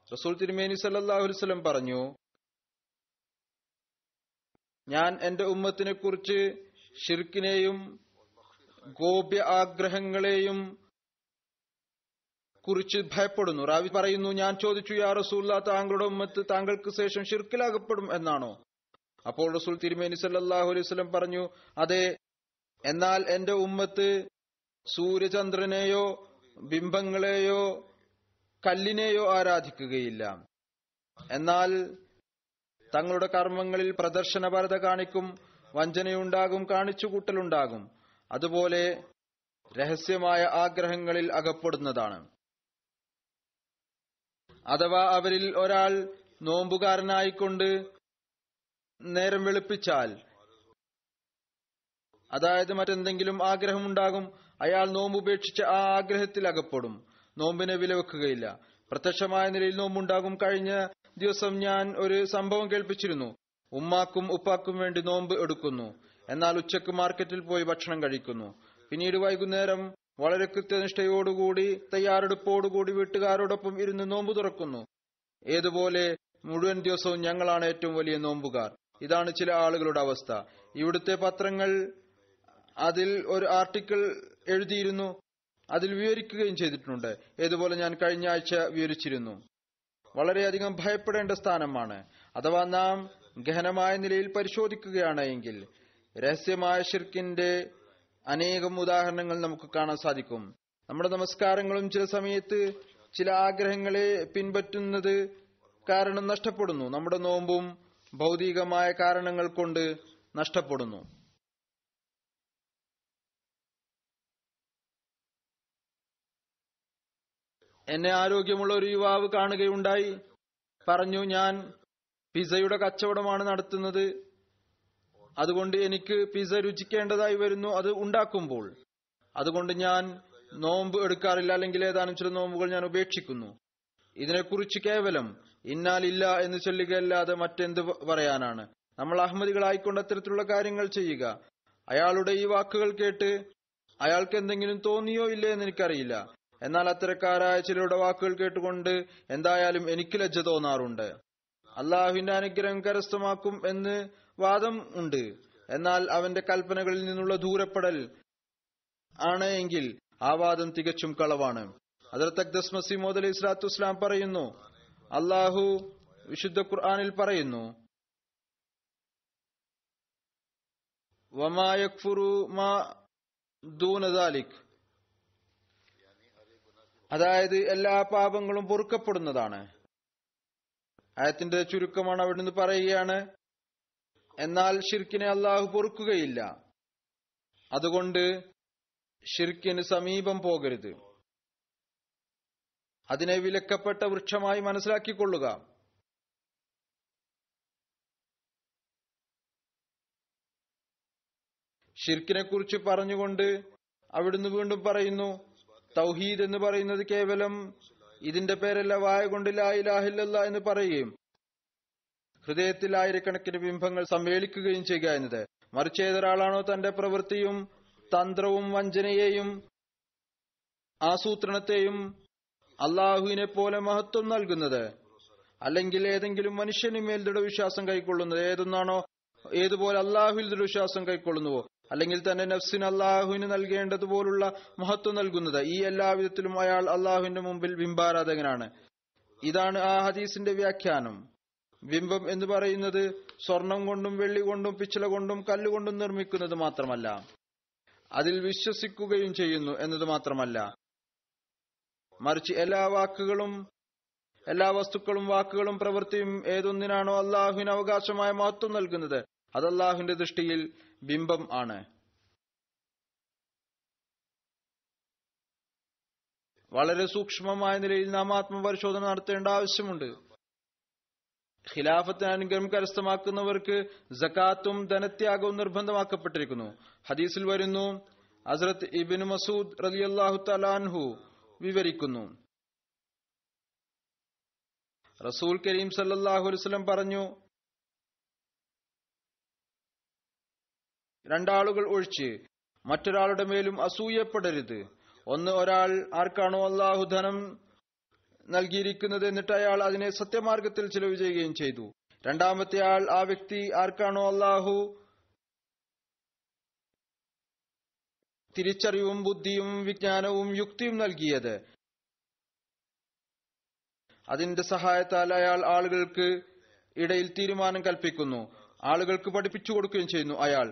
റസൂൽ തിരുമേനി സല്ലല്ലാഹു അലൈഹി വസല്ലം പറഞ്ഞു, ഞാൻ എന്റെ ഉമ്മത്തിനെ കുറിച്ച് ഷിർക്കിനെയും ഗോപ്യ ആഗ്രഹങ്ങളെയും കുറിച്ച് ഭയപ്പെടുന്നു. റാവി പറയുന്നു, ഞാൻ ചോദിച്ചു, യാ റസൂലുള്ളാഹ്, താങ്കളുടെ ഉമ്മത്ത് താങ്കൾക്ക് ശേഷം ഷിർക്കിലാകപ്പെടും എന്നാണോ? അപ്പോൾ റസൂൽ തിരുമേനി സല്ലല്ലാഹു അലൈഹി വസല്ലം പറഞ്ഞു, അതെ. എന്നാൽ എന്റെ ഉമ്മത്ത് സൂര്യചന്ദ്രനെയോ ബിംബങ്ങളെയോ കല്ലിനെയോ ആരാധിക്കുകയില്ല. എന്നാൽ തങ്ങളുടെ കർമ്മങ്ങളിൽ പ്രദർശനപരത കാണിക്കും, വഞ്ചനയുണ്ടാകും, കാണിച്ചുകൂട്ടലുണ്ടാകും. അതുപോലെ രഹസ്യമായ ആഗ്രഹങ്ങളിൽ അകപ്പെടുന്നതാണ്. അഥവാ അവരിൽ ഒരാൾ നോമ്പുകാരനായിക്കൊണ്ട് നേരം വെളുപ്പിച്ചാൽ, അതായത് മറ്റെന്തെങ്കിലും ആഗ്രഹമുണ്ടാകും, അയാൾ നോമ്പ് ഉപേക്ഷിച്ച് ആ ആഗ്രഹത്തിൽ അകപ്പെടും. നോമ്പിനെ വിലവെക്കുകയില്ല. പ്രത്യക്ഷമായ നിലയിൽ നോമ്പുണ്ടാകും. കഴിഞ്ഞ ദിവസം ഞാൻ ഒരു സംഭവം കേൾപ്പിച്ചിരുന്നു. ഉമ്മാക്കും ഉപ്പാക്കും വേണ്ടി നോമ്പ് എടുക്കുന്നു, എന്നാൽ ഉച്ചക്ക് മാർക്കറ്റിൽ പോയി ഭക്ഷണം കഴിക്കുന്നു. പിന്നീട് വൈകുന്നേരം വളരെ കൃത്യനിഷ്ഠയോടുകൂടി തയ്യാറെടുപ്പോടുകൂടി വീട്ടുകാരോടൊപ്പം ഇരുന്ന് നോമ്പ് തുറക്കുന്നു. ഏതുപോലെ മുഴുവൻ ദിവസവും ഞങ്ങളാണ് ഏറ്റവും വലിയ നോമ്പുകാർ. ഇതാണ് ചില ആളുകളുടെ അവസ്ഥ. ഇവിടുത്തെ പത്രങ്ങൾ അതിൽ ഒരു ആർട്ടിക്കിൾ എഴുതിയിരുന്നു, അതിൽ വിവരിക്കുകയും ചെയ്തിട്ടുണ്ട്. ഏതുപോലെ ഞാൻ കഴിഞ്ഞ ആഴ്ച വിവരിച്ചിരുന്നു. വളരെയധികം ഭയപ്പെടേണ്ട സ്ഥാനമാണ്. അഥവാ നാം ഗഹനമായ നിലയിൽ പരിശോധിക്കുകയാണ് എങ്കിൽ രഹസ്യമായ ഷിർക്കിന്റെ അനേകം ഉദാഹരണങ്ങൾ നമുക്ക് കാണാൻ സാധിക്കും. നമ്മുടെ നമസ്കാരങ്ങളും ചില സമയത്ത് ചില ആഗ്രഹങ്ങളെ പിൻപറ്റുന്നത് കാരണം നഷ്ടപ്പെടുന്നു. നമ്മുടെ നോമ്പും ഭൗതികമായ കാരണങ്ങൾ കൊണ്ട് നഷ്ടപ്പെടുന്നു. എന്നെ ആരോഗ്യമുള്ള ഒരു യുവാവ് കാണുകയുണ്ടായി. പറഞ്ഞു, ഞാൻ പിസയുടെ കച്ചവടമാണ് നടത്തുന്നത്. അതുകൊണ്ട് എനിക്ക് പിസ രുചിക്കേണ്ടതായി വരുന്നു അത് ഉണ്ടാക്കുമ്പോൾ. അതുകൊണ്ട് ഞാൻ നോമ്പ് എടുക്കാറില്ല, അല്ലെങ്കിൽ ഏതാനും ചില നോമ്പുകൾ ഞാൻ ഉപേക്ഷിക്കുന്നു. ഇതിനെക്കുറിച്ച് കേവലം ഇന്നാലില്ല എന്ന് ചൊല്ലുകയല്ലാതെ മറ്റെന്ത് പറയാനാണ്? നമ്മൾ അഹമ്മദികളായിക്കൊണ്ട് അത്തരത്തിലുള്ള കാര്യങ്ങൾ ചെയ്യുക. അയാളുടെ ഈ വാക്കുകൾ കേട്ട് അയാൾക്ക് എന്തെങ്കിലും തോന്നിയോ ഇല്ലേ എന്ന് എനിക്കറിയില്ല. എന്നാൽ അത്തരക്കാരായ ചിലരുടെ വാക്കുകൾ കേട്ടുകൊണ്ട് എന്തായാലും എനിക്ക് ലജ്ജ തോന്നാറുണ്ട്. അള്ളാഹുവിന്റെ അനുഗ്രഹം കരസ്ഥമാക്കും എന്ന് വാദം ഉണ്ട്. എന്നാൽ അവന്റെ കൽപ്പനകളിൽ നിന്നുള്ള ദൂരപ്പെടൽ ആണ് എങ്കിൽ ആ വാദം തികച്ചും കളവാണ്. ഹദ്റത്ത് അഖ്ദസ് മസീഹ് മൗഊദ് അലൈഹി സ്വലാത്തു വസ്സലാം പറയുന്നു, അല്ലാഹു വിശുദ്ധ ഖുർആനിൽ പറയുന്നു, വമാ യക്ഫുറു മാ ദൂന ദാലിക്, അതായത് എല്ലാ പാപങ്ങളും പൊറുക്കപ്പെടുന്നതാണ്. ആയത്തിന്റെ ചുരുക്കമാണ് അവിടുന്ന് പറയുകയാണ്, എന്നാൽ ഷിർക്കിനെ അല്ലാഹു പൊറുക്കുകയില്ല. അതുകൊണ്ട് ഷിർക്കിന് സമീപം പോകരുത്. അതിനെ വിലക്കപ്പെട്ട വൃക്ഷമായി മനസ്സിലാക്കിക്കൊള്ളുക. ഷിർക്കിനെ കുറിച്ച് പറഞ്ഞുകൊണ്ട് അവിടുന്ന് വീണ്ടും പറയുന്നു, തൗഹീദ് എന്ന് പറയുന്നത് കേവലം ഇതിന്റെ പേരല്ല, വായ കൊണ്ട് ലാ ഇലാഹ ഇല്ലല്ലാഹ് എന്ന് പറയുകയും ഹൃദയത്തിൽ ആയിരക്കണക്കിന് ബിംബങ്ങൾ സമ്മേളിക്കുകയും ചെയ്യുക എന്നത്. മറിച്ച് ഏതൊരാളാണോ തന്റെ പ്രവൃത്തിയും തന്ത്രവും വഞ്ചനയെയും ആസൂത്രണത്തെയും അള്ളാഹുവിനെ പോലെ മഹത്വം നൽകുന്നത്, അല്ലെങ്കിൽ ഏതെങ്കിലും മനുഷ്യനുമേൽ ദൃഢവിശ്വാസം കൈക്കൊള്ളുന്നത് ഏതുപോലെ അള്ളാഹുവിൽ ദൃഢവിശ്വാസം കൈക്കൊള്ളുന്നുവോ, അല്ലെങ്കിൽ തന്റെ നഫ്സിന് അള്ളാഹുവിന് നൽകേണ്ടതുപോലുള്ള മഹത്വം നൽകുന്നത്, ഈ എല്ലാവിധത്തിലും അയാൾ അള്ളാഹുവിന്റെ മുമ്പിൽ ബിംബാരാധകനാണ്. ഇതാണ് ആ ഹദീസിന്റെ വ്യാഖ്യാനം. ബിംബം എന്ന് പറയുന്നത് സ്വർണം കൊണ്ടും വെള്ളി കൊണ്ടും പിച്ചള കൊണ്ടും കല്ലുകൊണ്ടും നിർമ്മിക്കുന്നത് മാത്രമല്ല, അതിൽ വിശ്വസിക്കുകയും ചെയ്യുന്നു എന്നത് മാത്രമല്ല, മറിച്ച് എല്ലാ വസ്തുക്കളും വാക്കുകളും പ്രവൃത്തിയും ഏതൊന്നിനാണോ അള്ളാഹുവിന് അവകാശമായ മഹത്വം നൽകുന്നത്, അത് അള്ളാഹുവിന്റെ ദൃഷ്ടിയിൽ ബിംബം ആണ്. വളരെ സൂക്ഷ്മമായ നിലയിൽ നാം ആത്മപരിശോധന നടത്തേണ്ട ആവശ്യമുണ്ട്. ഖിലാഫത്തിന് അനുഗ്രഹം കരസ്ഥമാക്കുന്നവർക്ക് സകാത്തും ധനത്യാഗവും നിർബന്ധമാക്കപ്പെട്ടിരിക്കുന്നു. ഹദീസിൽ വരുന്നു, ഹസ്രത്ത് ഇബ്നു മസൂദ് റളിയല്ലാഹു തആല അൻഹു വിവരിക്കുന്നു, റസൂൽ കരീം സല്ലല്ലാഹു അലൈഹി വസല്ലം പറഞ്ഞു, രണ്ടാളുകൾ ഒഴിച്ച് മറ്റൊരാളുടെ മേലും അസൂയപ്പെടരുത്. ഒന്ന്, ഒരാൾ ആർക്കാണോ അള്ളാഹു ധനം നൽകിയിരിക്കുന്നത് എന്നിട്ട് അയാൾ അതിനെ സത്യമാർഗത്തിൽ ചെലവ് ചെയ്യുകയും ചെയ്തു. രണ്ടാമത്തെ ആൾ, ആ വ്യക്തി ആർക്കാണോ അള്ളാഹു തിരിച്ചറിവും ബുദ്ധിയും വിജ്ഞാനവും യുക്തിയും നൽകിയത്, അതിന്റെ സഹായത്താൽ അയാൾ ആളുകൾക്ക് ഇടയിൽ തീരുമാനം കൽപ്പിക്കുന്നു, ആളുകൾക്ക് പഠിപ്പിച്ചു കൊടുക്കുകയും ചെയ്യുന്നു. അയാൾ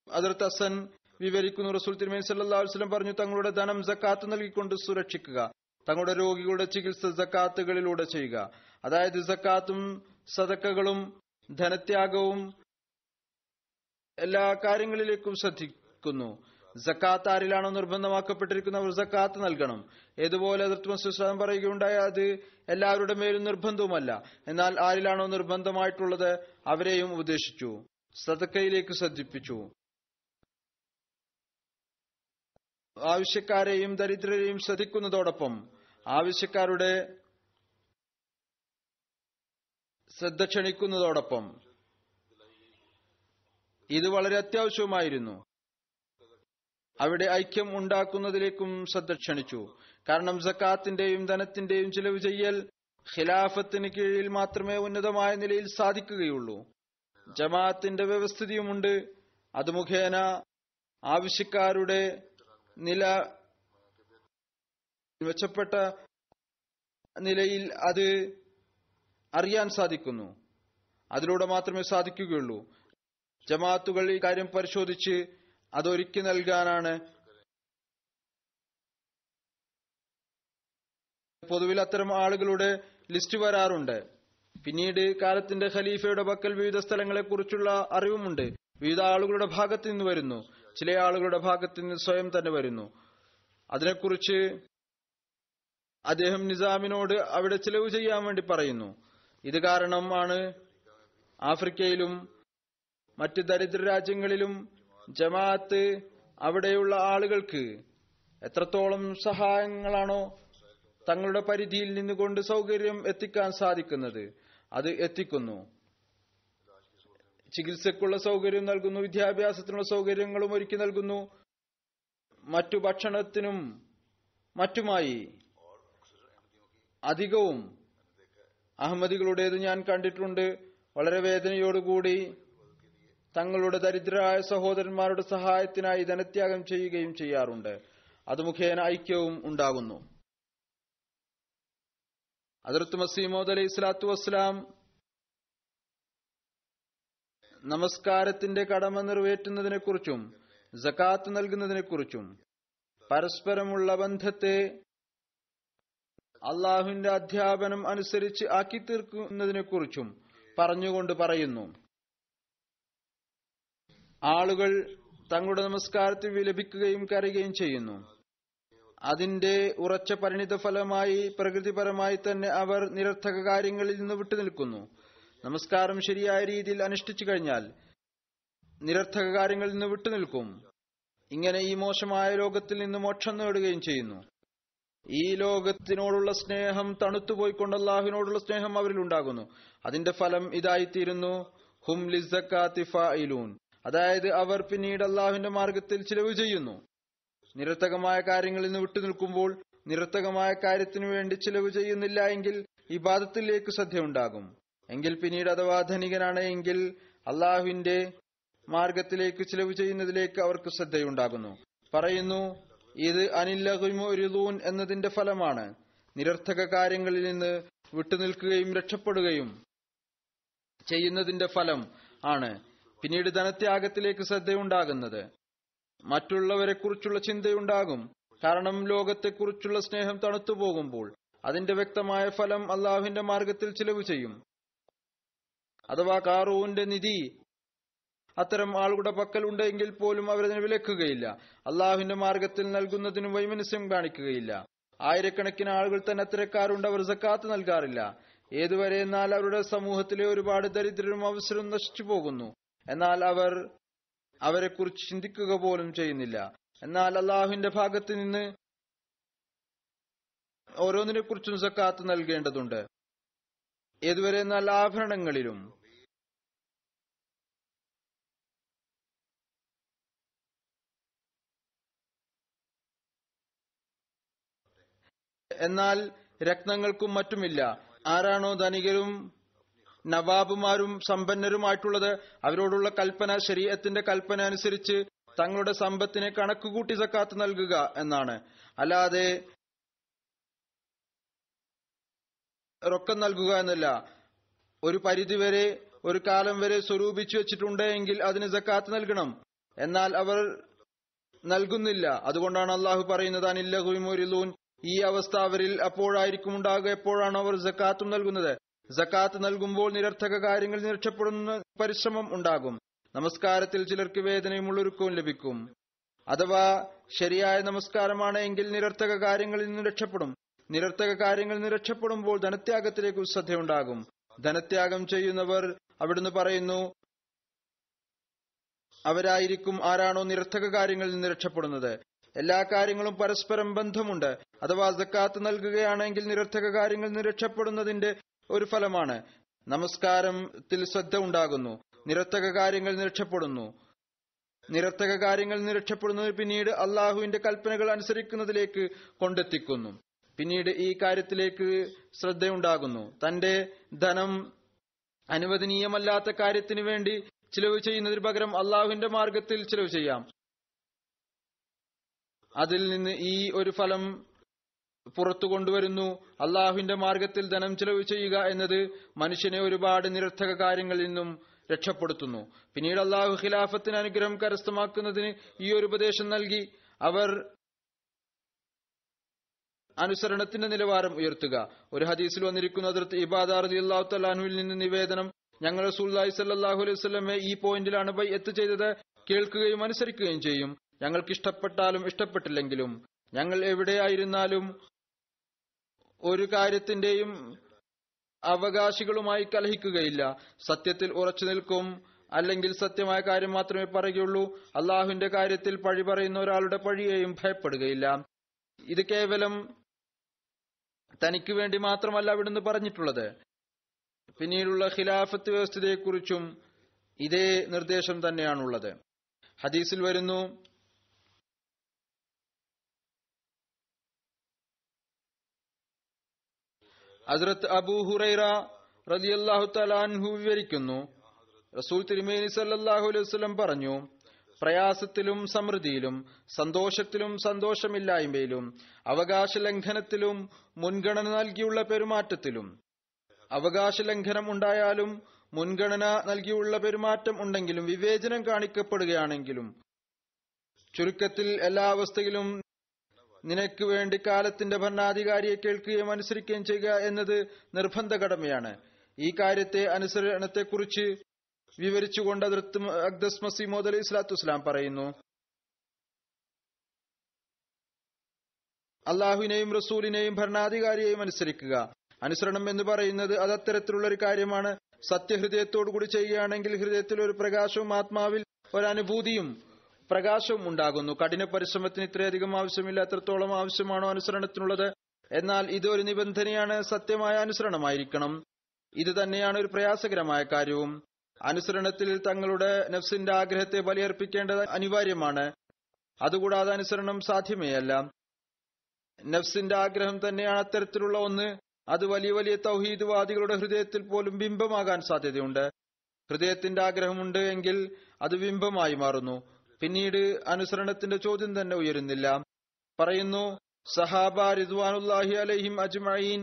ഹദ്റത്ത് ഹസൻ വിവരിക്കുന്നു, റസൂൽ തിരുമേനി സല്ലല്ലാഹു അലൈഹി വസല്ലം പറഞ്ഞു, തങ്ങളുടെ ധനം സക്കാത്ത് നൽകിക്കൊണ്ട് സുരക്ഷിക്കുക, തങ്ങളുടെ രോഗികളുടെ ചികിത്സ സക്കാത്തുകളിലൂടെ ചെയ്യുക. അതായത് സക്കാത്തും സദക്കകളും ധനത്യാഗവും എല്ലാ കാര്യങ്ങളിലേക്കും ശ്രദ്ധിക്കുന്നു. സക്കാത്ത് ആരിലാണോ നിർബന്ധമാക്കപ്പെട്ടിരിക്കുന്നവർ സക്കാത്ത് നൽകണം. ഏതുപോലെ ഹദ്റത്ത് മസീഹ് മൗഊദ് പറയുകയുണ്ടായ, അത് എല്ലാവരുടെ മേലും നിർബന്ധവുമല്ല, എന്നാൽ ആരിലാണോ നിർബന്ധമായിട്ടുള്ളത് അവരെയും ഉപദേശിച്ചു, സദക്കയിലേക്ക് ശ്രദ്ധിപ്പിച്ചു. ആവശ്യക്കാരെയും ദരിദ്രരെയും ശ്രദ്ധിക്കുന്നതോടൊപ്പം ആവശ്യക്കാരുടെ ശ്രദ്ധ ക്ഷണിക്കുന്നതോടൊപ്പം ഇത് വളരെ അത്യാവശ്യവുമായിരുന്നു. അവിടെ ഐക്യം ഉണ്ടാക്കുന്നതിലേക്കും ശ്രദ്ധ ക്ഷണിച്ചു. കാരണം സക്കാത്തിന്റെയും ധനത്തിന്റെയും ചിലവ് ചെയ്യൽ ഖിലാഫത്തിന് കീഴിൽ മാത്രമേ ഉന്നതമായ നിലയിൽ സാധിക്കുകയുള്ളൂ. ജമാഅത്തിന്റെ വ്യവസ്ഥിതിയുമുണ്ട്. അത് മുഖേന ആവശ്യക്കാരുടെ നില മെച്ചപ്പെട്ട നിലയിൽ അത് അറിയാൻ സാധിക്കുന്നു. അതിലൂടെ മാത്രമേ സാധിക്കുകയുള്ളൂ. ജമാഅത്തുകൾ ഈ കാര്യം പരിശോധിച്ച് അതൊരുക്കി നൽകാനാണ്. പൊതുവിൽ അത്തരം ആളുകളുടെ ലിസ്റ്റ് വരാറുണ്ട്. പിന്നീട് കാലത്തിന്റെ ഖലീഫയുടെ പക്കൽ വിവിധ സ്ഥലങ്ങളെ കുറിച്ചുള്ള അറിവുമുണ്ട്. വിവിധ ആളുകളുടെ ഭാഗത്ത് നിന്ന് വരുന്നു, ചില ആളുകളുടെ ഭാഗത്ത് നിന്ന് സ്വയം തന്നെ വരുന്നു. അതിനെക്കുറിച്ച് അദ്ദേഹം നിസാമിനോട് അവിടെ ചെലവ് ചെയ്യാൻ വേണ്ടി പറയുന്നു. ഇത് കാരണമാണ് ആഫ്രിക്കയിലും മറ്റ് ദരിദ്ര രാജ്യങ്ങളിലും ജമാഅത്ത് അവിടെയുള്ള ആളുകൾക്ക് എത്രത്തോളം സഹായങ്ങളാണോ തങ്ങളുടെ പരിധിയിൽ നിന്നുകൊണ്ട് സൗകര്യം എത്തിക്കാൻ സാധിക്കുന്നത് അത് എത്തിക്കുന്നു. ചികിത്സക്കുള്ള സൗകര്യം നൽകുന്നു, വിദ്യാഭ്യാസത്തിനുള്ള സൗകര്യങ്ങളും ഒരുക്കി നൽകുന്നു, മറ്റു ഭക്ഷണത്തിനും മറ്റുമായി. അധികവും അഹമ്മദികളുടേത് ഞാൻ കണ്ടിട്ടുണ്ട്, വളരെ വേദനയോടുകൂടി തങ്ങളുടെ ദരിദ്രരായ സഹോദരന്മാരുടെ സഹായത്തിനായി ധനത്യാഗം ചെയ്യുകയും ചെയ്യാറുണ്ട്. അത് മുഖേന ഐക്യവും ഉണ്ടാകുന്നു. ഹദ്റത്ത് മസീഹ് മൗഊദ് അലൈഹി സ്വലാത്തു വസ്സലാം നമസ്കാരത്തിന്റെ കടമ നിറവേറ്റുന്നതിനെക്കുറിച്ചും സകാത്ത് നൽകുന്നതിനെക്കുറിച്ചും പരസ്പരമുള്ള ബന്ധത്തെ അള്ളാഹുവിന്റെ അധ്യാപനം അനുസരിച്ച് ആക്കി തീർക്കുന്നതിനെക്കുറിച്ചും പറഞ്ഞുകൊണ്ട് പറയുന്നു, ആളുകൾ തങ്ങളുടെ നമസ്കാരത്തിൽ വിലപിക്കുകയും കരയുകയും ചെയ്യുന്നു. അതിന്റെ ഉറച്ച പരിണിത ഫലമായി പ്രകൃതിപരമായി തന്നെ അവർ നിരർത്ഥക കാര്യങ്ങളിൽ നിന്ന് വിട്ടുനിൽക്കുന്നു. നമസ്കാരം ശരിയായ രീതിയിൽ അനുഷ്ഠിച്ചു കഴിഞ്ഞാൽ നിരർത്ഥക കാര്യങ്ങളിൽ നിന്ന് വിട്ടുനിൽക്കും. ഇങ്ങനെ ഈ മോശമായ ലോകത്തിൽ നിന്ന് മോക്ഷം നേടുകയും ചെയ്യുന്നു. ഈ ലോകത്തിനോടുള്ള സ്നേഹം തണുത്തുപോയിക്കൊണ്ട് അള്ളാഹുവിനോടുള്ള സ്നേഹം അവരിൽ ഉണ്ടാകുന്നു. അതിന്റെ ഫലം ഇതായിത്തീരുന്നു, ഹും ലിസ്സക്കാത്തി ഫായിലൂൻ, അതായത് അവർ പിന്നീട് അള്ളാഹുവിന്റെ മാർഗത്തിൽ ചിലവ് ചെയ്യുന്നു. നിരർത്ഥകമായ കാര്യങ്ങളിൽ നിന്ന് വിട്ടുനിൽക്കുമ്പോൾ നിരർത്ഥകമായ കാര്യത്തിനു വേണ്ടി ചിലവ് ചെയ്യുന്നില്ല എങ്കിൽ ഇബാദത്തിലേക്ക് ശ്രദ്ധയുണ്ടാകും. എങ്കിൽ പിന്നീട് അഥവാ ധനികനാണ് എങ്കിൽ അള്ളാഹുവിന്റെ മാർഗത്തിലേക്ക് ചിലവ് ചെയ്യുന്നതിലേക്ക് അവർക്ക് ശ്രദ്ധയുണ്ടാകുന്നു. പറയുന്നു, ഇത് അനില്ലഹുമുരിദൂൻ എന്നതിന്റെ ഫലമാണ്. നിരർത്ഥക കാര്യങ്ങളിൽ നിന്ന് വിട്ടുനിൽക്കുകയും രക്ഷപ്പെടുകയും ചെയ്യുന്നതിന്റെ ഫലം ആണ് പിന്നീട് ധനത്യാഗത്തിലേക്ക് ശ്രദ്ധയുണ്ടാകുന്നത്. മറ്റുള്ളവരെ കുറിച്ചുള്ള ചിന്തയുണ്ടാകും. കാരണം ലോകത്തെക്കുറിച്ചുള്ള സ്നേഹം തണുത്തു പോകുമ്പോൾ അതിന്റെ വ്യക്തമായ ഫലം അള്ളാഹുവിന്റെ മാർഗത്തിൽ ചിലവ് ചെയ്യും. അഥവാ ഖാറൂന്റെ നിധി അത്തരം ആളുകളുടെ പക്കൽ ഉണ്ടെങ്കിൽ പോലും അവരതിനെ വിലക്കുകയില്ല. അള്ളാഹുവിന്റെ മാർഗത്തിൽ നൽകുന്നതിന് വൈമനസ്യം കാണിക്കുകയില്ല. ആയിരക്കണക്കിന് ആളുകൾ തന്നെ അത്തരക്കാരുണ്ട്. അവർ സക്കാത്ത് നൽകാറില്ല. ഏതുവരെ എന്നാൽ അവരുടെ സമൂഹത്തിലെ ഒരുപാട് ദരിദ്രരും അവസരം നശിച്ചു പോകുന്നു. എന്നാൽ അവർ അവരെക്കുറിച്ച് ചിന്തിക്കുക പോലും ചെയ്യുന്നില്ല. എന്നാൽ അള്ളാഹുവിന്റെ ഭാഗത്ത് നിന്ന് ഓരോന്നിനെ കുറിച്ചും സക്കാത്ത് നൽകേണ്ടതുണ്ട്. ഏതുവരെ എന്നാൽ ആഭരണങ്ങളിലും എന്നാൽ രത്നങ്ങൾക്കും മറ്റുമില്ല. ആരാണോ ധനികരും നവാബുമാരും സമ്പന്നരുമായിട്ടുള്ളത് അവരോടുള്ള കൽപ്പന ശരീഅത്തിന്റെ കൽപ്പന അനുസരിച്ച് തങ്ങളുടെ സമ്പത്തിനെ കണക്കുകൂട്ടി സക്കാത്ത് നൽകുക എന്നാണ്. അല്ലാതെ റൊക്കം നൽകുക എന്നല്ല. ഒരു പരിധിവരെ ഒരു കാലം വരെ സ്വരൂപിച്ചു വെച്ചിട്ടുണ്ട് എങ്കിൽ അതിന് സക്കാത്ത് നൽകണം. എന്നാൽ അവർ നൽകുന്നില്ല. അതുകൊണ്ടാണ് അള്ളാഹു പറയുന്നത് അനില്ലഹുമുരിദൂൻ, ഈ അവസ്ഥ അവരിൽ അപ്പോഴായിരിക്കും ഉണ്ടാകുക എപ്പോഴാണ് അവർ സക്കാത്തും നൽകുന്നത്. സക്കാത്ത് നൽകുമ്പോൾ നിരർത്ഥക കാര്യങ്ങളിൽ നിന്ന് രക്ഷപ്പെടുന്ന പരിശ്രമം ഉണ്ടാകും. നമസ്കാരത്തിൽ ചിലർക്ക് വേദനയും ഉള്ളൊരുക്കവും ലഭിക്കും. അഥവാ ശരിയായ നമസ്കാരമാണ് എങ്കിൽ നിരർത്ഥക കാര്യങ്ങളിൽ നിന്ന് രക്ഷപ്പെടും. നിരർത്ഥക കാര്യങ്ങളിൽ നിന്ന് രക്ഷപ്പെടുമ്പോൾ ധനത്യാഗത്തിലേക്ക് ശ്രദ്ധയുണ്ടാകും. ധനത്യാഗം ചെയ്യുന്നവർ അവിടുന്ന് പറയുന്നു അവരായിരിക്കും ആരാണോ നിരർത്ഥക കാര്യങ്ങളിൽ നിന്ന് രക്ഷപ്പെടുന്നത്. എല്ലാ കാര്യങ്ങളും പരസ്പരം ബന്ധമുണ്ട്. അഥവാ സക്കാത്ത് നൽകുകയാണെങ്കിൽ നിരർത്ഥക കാര്യങ്ങളിൽ നിന്ന് രക്ഷപ്പെടുന്നതിന്റെ ഒരു ഫലമാണ്. നമസ്കാരത്തിൽ ശ്രദ്ധ ഉണ്ടാകുന്നു. നിരർത്ഥക കാര്യങ്ങളിൽ നിന്ന് രക്ഷപ്പെടുന്നു. നിരർത്ഥക കാര്യങ്ങളിൽ നിന്ന് രക്ഷപ്പെടുന്നത് പിന്നീട് അള്ളാഹുവിന്റെ കൽപ്പനകൾ അനുസരിക്കുന്നതിലേക്ക് കൊണ്ടെത്തിക്കുന്നു. പിന്നീട് ഈ കാര്യത്തിലേക്ക് ശ്രദ്ധയുണ്ടാകുന്നു. തന്റെ ധനം അനുവദനീയമല്ലാത്ത കാര്യത്തിന് വേണ്ടി ചിലവ് ചെയ്യുന്നതിന് പകരം അള്ളാഹുവിന്റെ മാർഗത്തിൽ ചിലവ് ചെയ്യാം. അതിൽ നിന്ന് ഈ ഒരു ഫലം പുറത്തു കൊണ്ടുവരുന്നു. അള്ളാഹുവിന്റെ മാർഗത്തിൽ ധനം ചിലവ് ചെയ്യുക എന്നത് മനുഷ്യനെ ഒരുപാട് നിരർത്ഥക കാര്യങ്ങളിൽ നിന്നും രക്ഷപ്പെടുത്തുന്നു. പിന്നീട് അള്ളാഹു ഖിലാഫത്തിന് അനുഗ്രഹം കരസ്ഥമാക്കുന്നതിന് ഈ ഒരു ഉപദേശം നൽകി. അവർ അനുസരണത്തിന്റെ നിലവാരം ഉയർത്തുക. ഒരു ഹദീസിൽ വന്നിരിക്കുന്ന ഹദ്റത്ത് ഇബാദ റളിയല്ലാഹു തആല അൻഹുവിൽ നിന്ന് നിവേദനം, ഞങ്ങൾ റസൂലുള്ളാഹി സ്വല്ലല്ലാഹു അലൈഹി വസല്ലമയെ ഈ പോയിന്റിലാണ് ബൈഅത്ത് ചെയ്തത്. കേൾക്കുകയും അനുസരിക്കുകയും ചെയ്യും. ഞങ്ങൾക്ക് ഇഷ്ടപ്പെട്ടാലും ഇഷ്ടപ്പെട്ടില്ലെങ്കിലും ഞങ്ങൾ എവിടെയായിരുന്നാലും ഒരു കാര്യത്തിന്റെയും അവകാശികളുമായി കലഹിക്കുകയില്ല. സത്യത്തിൽ ഉറച്ചു നിൽക്കും. അല്ലെങ്കിൽ സത്യമായ കാര്യം മാത്രമേ പറയുകയുള്ളൂ. അള്ളാഹുവിന്റെ കാര്യത്തിൽ പഴി പറയുന്ന ഒരാളുടെ പഴിയെയും ഭയപ്പെടുകയില്ല. ഇത് കേവലം തനിക്ക് വേണ്ടി മാത്രമല്ല അവിടുന്ന് പറഞ്ഞിട്ടുള്ളത്. പിന്നീടുള്ള ഖിലാഫത്ത് വ്യവസ്ഥയെക്കുറിച്ചും ഇതേ നിർദ്ദേശം തന്നെയാണുള്ളത്. ഹദീസിൽ വരുന്നു, ഹസ്രത്ത് അബൂ ഹുറൈറ റളിയല്ലാഹു തആല അൻഹു വിവരിക്കുന്നു, റസൂൽ തിരുമേനി സല്ലല്ലാഹു അലൈഹി വസല്ലം പറഞ്ഞു, പ്രയാസത്തിലും സമൃദ്ധിയിലും, സന്തോഷത്തിലും സന്തോഷമില്ലായ്മയിലും, അവകാശ ലംഘനത്തിലും മുൻഗണന നൽകിയുള്ള പെരുമാറ്റത്തിലും. അവകാശ ലംഘനം ഉണ്ടായാലും മുൻഗണന നൽകിയുള്ള പെരുമാറ്റം ഉണ്ടെങ്കിലും വിവേചനം കാണിക്കപ്പെടുകയാണെങ്കിലും, ചുരുക്കത്തിൽ എല്ലാ അവസ്ഥയിലും നിനക്ക് വേണ്ടി കാലത്തിന്റെ ഭരണാധികാരിയെ കേൾക്കുകയും അനുസരിക്കുകയും ചെയ്യുക എന്നത് നിർബന്ധ കടമയാണ്. ഈ കാര്യത്തെ അനുസരണത്തെക്കുറിച്ച് വിവരിച്ചുകൊണ്ട് ഹദ്റത്ത് അഖ്ദസ് മസീഹ് മൗഊദ് അലൈഹി സ്വലാത്തു വസ്സലാം പറയുന്നു, അള്ളാഹുവിനെയും റസൂലിനെയും ഭരണാധികാരിയെയും അനുസരിക്കുക. അനുസരണം എന്ന് പറയുന്നത് അത് അത്തരത്തിലുള്ള ഒരു കാര്യമാണ്. സത്യഹൃദയത്തോടുകൂടി ചെയ്യുകയാണെങ്കിൽ ഹൃദയത്തിൽ ഒരു പ്രകാശവും ആത്മാവിൽ ഒരനുഭൂതിയും പ്രകാശവും ഉണ്ടാകുന്നു. കഠിന പരിശ്രമത്തിന് ഇത്രയധികം ആവശ്യമില്ല. എത്രത്തോളം ആവശ്യമാണോ അനുസരണത്തിനുള്ളത്. എന്നാൽ ഇത് ഒരു നിബന്ധനയാണ്, സത്യമായ അനുസരണമായിരിക്കണം. ഇത് തന്നെയാണ് ഒരു പ്രയാസകരമായ കാര്യവും. അനുസരണത്തിൽ തങ്ങളുടെ നഫ്സിന്റെ ആഗ്രഹത്തെ ബലിയർപ്പിക്കേണ്ടത് അനിവാര്യമാണ്. അതുകൂടാതെ അനുസരണം സാധ്യമേയല്ല. നഫ്സിന്റെ ആഗ്രഹം തന്നെയാണ് അത്തരത്തിലുള്ള ഒന്ന്. അത് വലിയ വലിയ തൗഹീദ് വാദികളുടെ ഹൃദയത്തിൽ പോലും ബിംബമാകാൻ സാധ്യതയുണ്ട്. ഹൃദയത്തിന്റെ ആഗ്രഹമുണ്ട് എങ്കിൽ അത് ബിംബമായി മാറുന്നു. പിന്നീട് അനുസരണത്തിന്റെ ചോദ്യം തന്നെ ഉയരുന്നില്ല. പറയുന്നു, സഹാബ റിദ്വാനുല്ലാഹി അലൈഹിം അജ്മഈൻ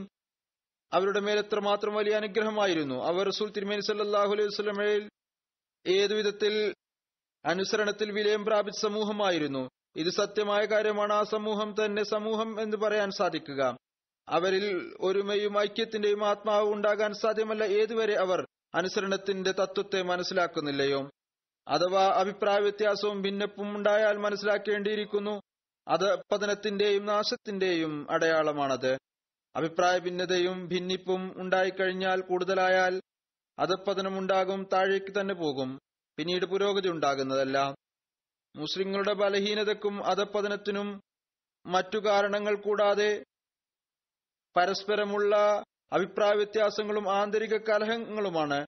അവരുടെ മേൽ എത്രമാത്രം വലിയ അനുഗ്രഹമായിരുന്നു. അവർ റസൂൽ തിരുമേനി സല്ലല്ലാഹു അലൈഹി വസല്ലമയിൽ ഏതുവിധത്തിൽ അനുസരണത്തിൽ വിലയം പ്രാപിച്ച സമൂഹമായിരുന്നു. ഇത് സത്യമായ കാര്യമാണ്. ആ സമൂഹം തന്നെ സമൂഹം എന്ന് പറയാൻ സാധിക്കുക. അവരിൽ ഒരുമയും ഐക്യത്തിന്റെയും ആത്മാവ് ഉണ്ടാകാൻ സാധ്യമല്ല ഏതുവരെ അവർ അനുസരണത്തിന്റെ തത്വത്തെ മനസ്സിലാക്കുന്നില്ലയോ. അഥവാ അഭിപ്രായ വ്യത്യാസവും ഭിന്നപ്പും ഉണ്ടായാൽ മനസ്സിലാക്കേണ്ടിയിരിക്കുന്നു. അത് പതനത്തിന്റെയും നാശത്തിന്റെയും അടയാളമാണത്. അഭിപ്രായ ഭിന്നതയും ഭിന്നിപ്പും ഉണ്ടായിക്കഴിഞ്ഞാൽ കൂടുതലായാൽ അധപ്പതനമുണ്ടാകും, താഴേക്ക് തന്നെ പോകും, പിന്നീട് പുരോഗതി ഉണ്ടാകുന്നതല്ല. മുസ്ലിങ്ങളുടെ ബലഹീനതക്കും അധപ്പതനത്തിനും മറ്റു കാരണങ്ങൾ കൂടാതെ പരസ്പരമുള്ള അഭിപ്രായ വ്യത്യാസങ്ങളും ആന്തരിക കലഹങ്ങളുമാണ്.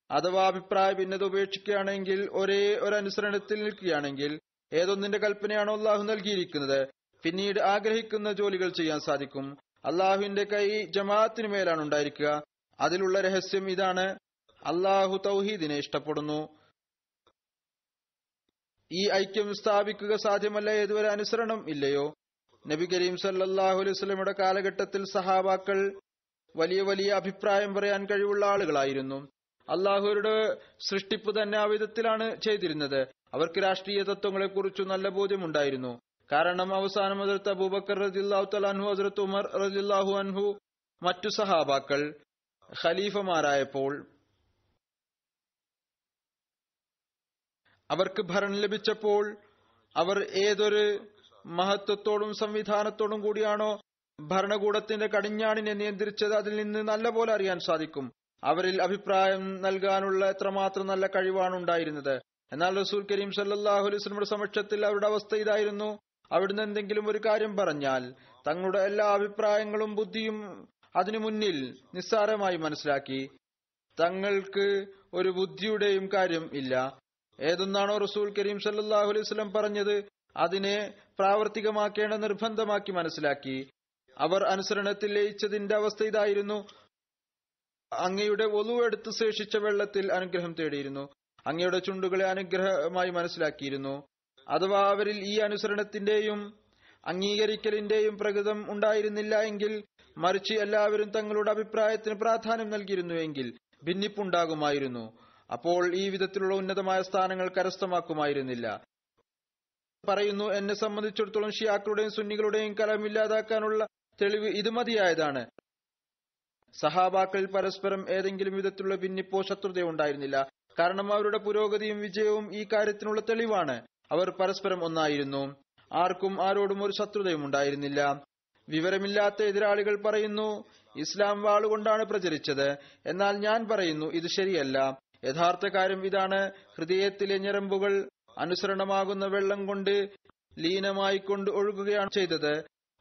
അഥവാ അഭിപ്രായ ഭിന്നത ഉപേക്ഷിക്കുകയാണെങ്കിൽ, ഒരേ ഒരനുസരണത്തിൽ നിൽക്കുകയാണെങ്കിൽ, ഏതൊന്നിന്റെ കൽപ്പനയാണോ അള്ളാഹു നൽകിയിരിക്കുന്നത്, പിന്നീട് ആഗ്രഹിക്കുന്ന ജോലികൾ ചെയ്യാൻ സാധിക്കും. അള്ളാഹുവിന്റെ കൈ ജമാഅത്തിന് മേലാണ് ഉണ്ടായിരിക്കുക. അതിലുള്ള രഹസ്യം ഇതാണ്: അള്ളാഹു തൗഹീദിനെ ഇഷ്ടപ്പെടുന്നു. ഈ ഐക്യം സ്ഥാപിക്കുക സാധ്യമല്ല ഏതുവരെ അനുസരണം ഇല്ലയോ. നബി കരീം സല്ലല്ലാഹു അലൈഹി വസല്ലമയുടെ കാലഘട്ടത്തിൽ സഹാബാക്കൾ വലിയ വലിയ അഭിപ്രായം പറയാൻ കഴിവുള്ള ആളുകളായിരുന്നു. അള്ളാഹുവിന്റെ സൃഷ്ടിപ്പ് തന്നെ ആ വിധത്തിലാണ് ചെയ്തിരുന്നത്. അവർക്ക് രാഷ്ട്രീയ തത്വങ്ങളെക്കുറിച്ച് നല്ല ബോധ്യമുണ്ടായിരുന്നു. കാരണം അവസാനം ഹദ്റത്ത് അബൂബക്കർ റളിയല്ലാഹു തആല അൻഹു, ഹദ്റത്ത് ഉമർ റളിയല്ലാഹു അൻഹു, മറ്റു സഹാബാക്കൾ ഖലീഫമാരായപ്പോൾ അവർക്ക് ഭരണം ലഭിച്ചപ്പോൾ അവർ ഏതൊരു മഹത്വത്തോടും സംവിധാനത്തോടും കൂടിയാണോ ഭരണകൂടത്തിന്റെ കടിഞ്ഞാണിനെ നിയന്ത്രിച്ചത്, അതിൽ നിന്ന് നല്ല പോലെ അറിയാൻ സാധിക്കും അവരിൽ അഭിപ്രായം നൽകാനുള്ള എത്രമാത്രം നല്ല കഴിവാണ് ഉണ്ടായിരുന്നത്. എന്നാൽ റസൂൽ കരീം സല്ലല്ലാഹു അലൈഹി വസല്ലമയുടെ സമക്ഷത്തിൽ അവരുടെ അവസ്ഥ ഇതായിരുന്നു: അവിടുന്ന് എന്തെങ്കിലും ഒരു കാര്യം പറഞ്ഞാൽ തങ്ങളുടെ എല്ലാ അഭിപ്രായങ്ങളും ബുദ്ധിയും അതിനു മുന്നിൽ നിസ്സാരമായി മനസ്സിലാക്കി. തങ്ങൾക്ക് ഒരു ബുദ്ധിയുടെയും കാര്യം ഇല്ല. ഏതൊന്നാണോ റസൂൽ കരീം സല്ലല്ലാഹു അലൈഹി വസല്ലം പറഞ്ഞത് അതിനെ പ്രാവർത്തികമാക്കേണ്ട നിർബന്ധമാക്കി മനസ്സിലാക്കി. അവർ അനുസരണത്തിൽ ലയിച്ചതിന്റെ അവസ്ഥ ഇതായിരുന്നു: അങ്ങയുടെ വൊളു എടുത്ത് ശേഷിച്ച വെള്ളത്തിൽ അനുഗ്രഹം തേടിയിരുന്നു. അങ്ങയുടെ ചുണ്ടുകളെ അനുഗ്രഹമായി മനസ്സിലാക്കിയിരുന്നു. അഥവാ അവരിൽ ഈ അനുസരണത്തിന്റെയും അംഗീകരിക്കലിന്റെയും പ്രകൃതം ഉണ്ടായിരുന്നില്ല എങ്കിൽ, മറിച്ച് എല്ലാവരും തങ്ങളുടെ അഭിപ്രായത്തിന് പ്രാധാന്യം നൽകിയിരുന്നുവെങ്കിൽ ഭിന്നിപ്പുണ്ടാകുമായിരുന്നു. അപ്പോൾ ഈ വിധത്തിലുള്ള ഉന്നതമായ സ്ഥാനങ്ങൾ കരസ്ഥമാക്കുമായിരുന്നില്ല. പറയുന്നു, എന്നെ സംബന്ധിച്ചിടത്തോളം ഷിയാക്കളുടെയും സുന്നികളുടെയും കലഹമില്ലാതാക്കാനുള്ള തെളിവ് ഇത് മതിയായതാണ്. സഹാബാക്കളിൽ പരസ്പരം ഏതെങ്കിലും വിധത്തിലുള്ള ഭിന്നിപ്പോ ശത്രുതയോ ഉണ്ടായിരുന്നില്ല. കാരണം അവരുടെ പുരോഗതിയും വിജയവും ഈ കാര്യത്തിനുള്ള തെളിവാണ്. അവർ പരസ്പരം ഒന്നായിരുന്നു. ആർക്കും ആരോടും ഒരു ശത്രുതയും ഉണ്ടായിരുന്നില്ല. വിവരമില്ലാത്ത എതിരാളികൾ പറയുന്നു, ഇസ്ലാം വാളുകൊണ്ടാണ് പ്രചരിച്ചത്. എന്നാൽ ഞാൻ പറയുന്നു, ഇത് ശരിയല്ല. യഥാർത്ഥ കാര്യം ഇതാണ്: ഹൃദയത്തിലെ ഞരമ്പുകൾ അനുസരണമാകുന്ന വെള്ളം കൊണ്ട് ലീനമായിക്കൊണ്ട് ഒഴുകുകയാണ് ചെയ്തത്.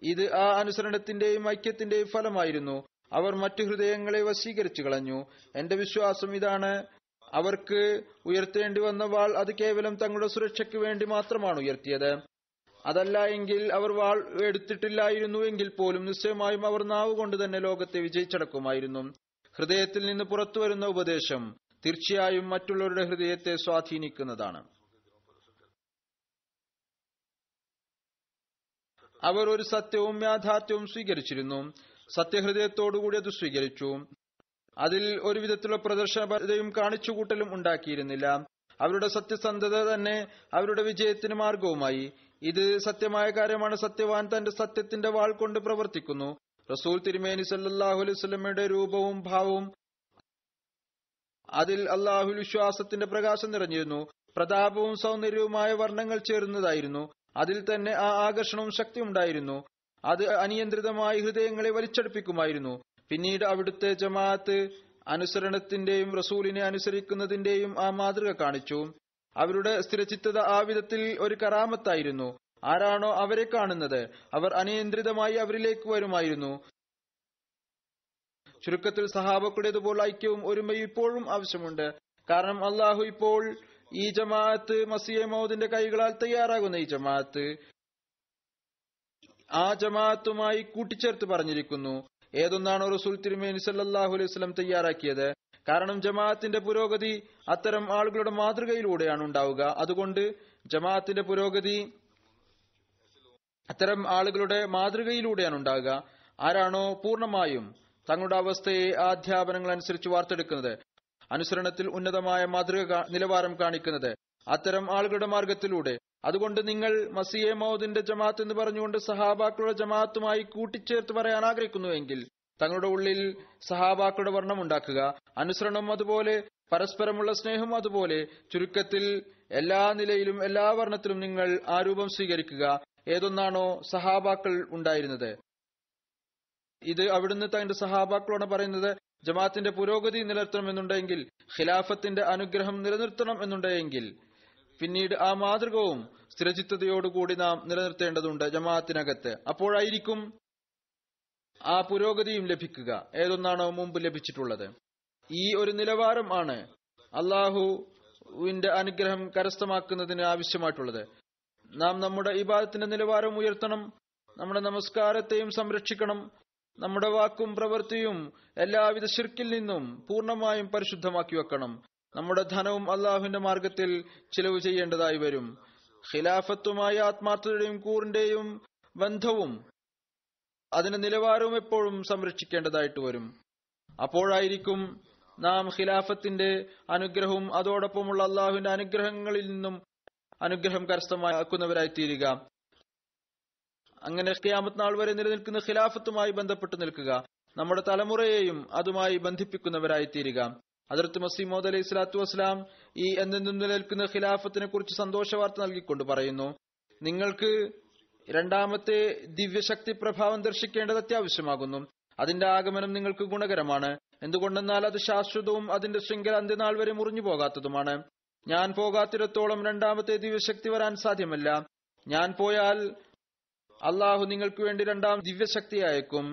ഇത് ആ അനുസരണത്തിന്റെയും ഐക്യത്തിന്റെയും ഫലമായിരുന്നു. അവർ മറ്റു ഹൃദയങ്ങളെ വശീകരിച്ചു കളഞ്ഞു. എന്റെ വിശ്വാസം ഇതാണ്: അവർക്ക് ഉയർത്തേണ്ടി വന്ന വാൾ അത് കേവലം തങ്ങളുടെ സുരക്ഷയ്ക്ക് വേണ്ടി മാത്രമാണ് ഉയർത്തിയത്. അതല്ല എങ്കിൽ അവർ വാൾ എടുത്തിട്ടില്ലായിരുന്നു എങ്കിൽ പോലും നിശ്ചയമായും അവർ നാവ് കൊണ്ട് തന്നെ ലോകത്തെ വിജയിച്ചടക്കുമായിരുന്നു. ഹൃദയത്തിൽ നിന്ന് പുറത്തു വരുന്ന ഉപദേശം തീർച്ചയായും മറ്റുള്ളവരുടെ ഹൃദയത്തെ സ്വാധീനിക്കുന്നതാണ്. അവർ ഒരു സത്യവും യാഥാർത്ഥ്യവും സ്വീകരിച്ചിരുന്നു. സത്യഹൃദയത്തോടുകൂടി അത് സ്വീകരിച്ചു. അതിൽ ഒരു വിധത്തിലുള്ള പ്രദർശനപരതയും കാണിച്ചുകൂട്ടലും ഉണ്ടാക്കിയിരുന്നില്ല. അവരുടെ സത്യസന്ധത തന്നെ അവരുടെ വിജയത്തിന് മാർഗവുമായി. ഇത് സത്യമായ കാര്യമാണ്. സത്യവാൻ തന്റെ സത്യത്തിന്റെ വാൾ കൊണ്ട് പ്രവർത്തിക്കുന്നു. റസൂൽ തിരുമേനി സല്ലല്ലാഹു അലൈഹി വസല്ലമയുടെ രൂപവും ഭാവവും അതിൽ അള്ളാഹുൽ വിശ്വാസത്തിന്റെ പ്രകാശം നിറഞ്ഞിരുന്നു. പ്രതാപവും സൗന്ദര്യവുമായ വർണ്ണങ്ങൾ ചേർന്നതായിരുന്നു. അതിൽ തന്നെ ആ ആകർഷണവും ശക്തിയും ഉണ്ടായിരുന്നു. അത് അനിയന്ത്രിതമായി ഹൃദയങ്ങളെ വലിച്ചടുപ്പിക്കുമായിരുന്നു. പിന്നീട് അവിടുത്തെ ജമാഅത്ത് അനുസരണത്തിന്റെയും റസൂലിനെ അനുസരിക്കുന്നതിന്റെയും ആ മാതൃക കാണിച്ചു. അവരുടെ സ്ഥിരചിത്തത ആ വിധത്തിൽ ഒരു കറാമത്തായിരുന്നു. ആരാണോ അവരെ കാണുന്നത് അവർ അനിയന്ത്രിതമായി അവരിലേക്ക് വരുമായിരുന്നു. ചുരുക്കത്തിൽ സഹാബക്കുടേതുപോലെ ഐക്യവും ഒരുമയും ഇപ്പോഴും ആവശ്യമുണ്ട്. കാരണം അള്ളാഹു ഇപ്പോൾ ഈ ജമാഅത്ത് മസീഹ് മൗദിന്റെ കൈകളാൽ തയ്യാറാകുന്ന ഈ ജമാഅത്ത് ആ ജമാഅത്തുമായി കൂട്ടിച്ചേർത്ത് പറഞ്ഞിരിക്കുന്നു. ഏതൊന്നാണോ റസൂൽ തിരുമേനി സല്ലല്ലാഹു അലൈഹി വസല്ലം തയ്യാറാക്കിയത്. കാരണം ജമാഅത്തിന്റെ പുരോഗതി അത്തരം ആളുകളുടെ മാതൃകയിലൂടെയാണ് ഉണ്ടാവുക. അതുകൊണ്ട് ജമാഅത്തിന്റെ പുരോഗതി അത്തരം ആളുകളുടെ മാതൃകയിലൂടെയാണ് ഉണ്ടാകുക. ആരാണോ പൂർണ്ണമായും തങ്ങളുടെ അവസ്ഥയെ ആ അധ്യാപനങ്ങൾ അനുസരിച്ച് വാർത്തെടുക്കുന്നത്, അനുസരണത്തിൽ ഉന്നതമായ മാതൃക നിലവാരം കാണിക്കുന്നത്, അത്തരം ആളുകളുടെ മാർഗത്തിലൂടെ. അതുകൊണ്ട് നിങ്ങൾ മസീഹ് മൗദിന്റെ ജമാഅത്ത് എന്ന് പറഞ്ഞുകൊണ്ട് സഹാബാക്കളുടെ ജമാഅത്തുമായി കൂട്ടിച്ചേർത്ത് പറയാൻ ആഗ്രഹിക്കുന്നുവെങ്കിൽ തങ്ങളുടെ ഉള്ളിൽ സഹാബാക്കളുടെ വർണ്ണം ഉണ്ടാക്കുക. അനുസരണം അതുപോലെ, പരസ്പരമുള്ള സ്നേഹം അതുപോലെ. ചുരുക്കത്തിൽ എല്ലാ നിലയിലും എല്ലാ വർണ്ണത്തിലും നിങ്ങൾ ആ രൂപം സ്വീകരിക്കുക. ഏതൊന്നാണോ സഹാബാക്കൾ ഉണ്ടായിരുന്നത്. ഇത് അവിടുന്ന് തന്റെ സഹാബാക്കളോട് പറയുന്നത്. ജമാഅത്തിന്റെ പുരോഗതി നിലനിർത്തണം എന്നുണ്ടെങ്കിൽ, ഖിലാഫത്തിന്റെ അനുഗ്രഹം നിലനിർത്തണം എന്നുണ്ടെങ്കിൽ പിന്നീട് ആ മാതൃകവും സ്ഥിരചിത്തതയോടുകൂടി നാം നിലനിർത്തേണ്ടതുണ്ട് ജമാഅത്തിനകത്ത്. അപ്പോഴായിരിക്കും ആ പുരോഗതിയും ലഭിക്കുക, ഏതൊന്നാണോ മുമ്പ് ലഭിച്ചിട്ടുള്ളത്. ഈ ഒരു നിലവാരം ആണ് അള്ളാഹുവിന്റെ അനുഗ്രഹം കരസ്ഥമാക്കുന്നതിന് ആവശ്യമായിട്ടുള്ളത്. നാം നമ്മുടെ ഇബാദത്തിന്റെ നിലവാരം ഉയർത്തണം. നമ്മുടെ നമസ്കാരത്തെയും സംരക്ഷിക്കണം. നമ്മുടെ വാക്കും പ്രവൃത്തിയും എല്ലാവിധ ശിർക്കിൽ നിന്നും പൂർണ്ണമായും പരിശുദ്ധമാക്കി വെക്കണം. നമ്മുടെ ധനവും അള്ളാഹുവിന്റെ മാർഗത്തിൽ ചിലവ് ചെയ്യേണ്ടതായി വരും. ഖിലാഫത്തുമായി ആത്മാർത്ഥതയുടെയും കൂറിന്റെയും ബന്ധവും അതിന്റെ നിലവാരവും എപ്പോഴും സംരക്ഷിക്കേണ്ടതായിട്ട് വരും. അപ്പോഴായിരിക്കും നാം ഖിലാഫത്തിന്റെ അനുഗ്രഹവും അതോടൊപ്പമുള്ള അള്ളാഹുവിന്റെ അനുഗ്രഹങ്ങളിൽ നിന്നും അനുഗ്രഹം കരസ്ഥമാക്കുന്നവരായി തീരുക. അങ്ങനെ ഖിയാമത്ത് നാൾ വരെ നിലനിൽക്കുന്ന ഖിലാഫത്തുമായി ബന്ധപ്പെട്ട് നിൽക്കുക. നമ്മുടെ തലമുറയെയും അതുമായി ബന്ധിപ്പിക്കുന്നവരായി തീരുക. ഹദ്റത്ത് മസീഹ് മൗഊദ് അലൈഹി സ്വലാത്തു വസ്സലാം ഈ എന്നെന്നും നിലനിൽക്കുന്ന ഖിലാഫത്തിനെ കുറിച്ച് സന്തോഷവാർത്ത നൽകിക്കൊണ്ട് പറയുന്നു, നിങ്ങൾക്ക് രണ്ടാമത്തെ ദിവ്യശക്തി പ്രഭാവം ദർശിക്കേണ്ടത് അത്യാവശ്യമാകുന്നു. അതിന്റെ ആഗമനം നിങ്ങൾക്ക് ഗുണകരമാണ്. എന്തുകൊണ്ടെന്നാൽ അത് ശാശ്വതവും അതിന്റെ ശൃംഖല അന്ത്യനാൾ വരെ മുറിഞ്ഞു പോകാത്തതുമാണ്. ഞാൻ പോകാത്തിടത്തോളം രണ്ടാമത്തെ ദിവ്യശക്തി വരാൻ സാധ്യമല്ല. ഞാൻ പോയാൽ അള്ളാഹു നിങ്ങൾക്ക് വേണ്ടി രണ്ടാം ദിവ്യശക്തി അയക്കും.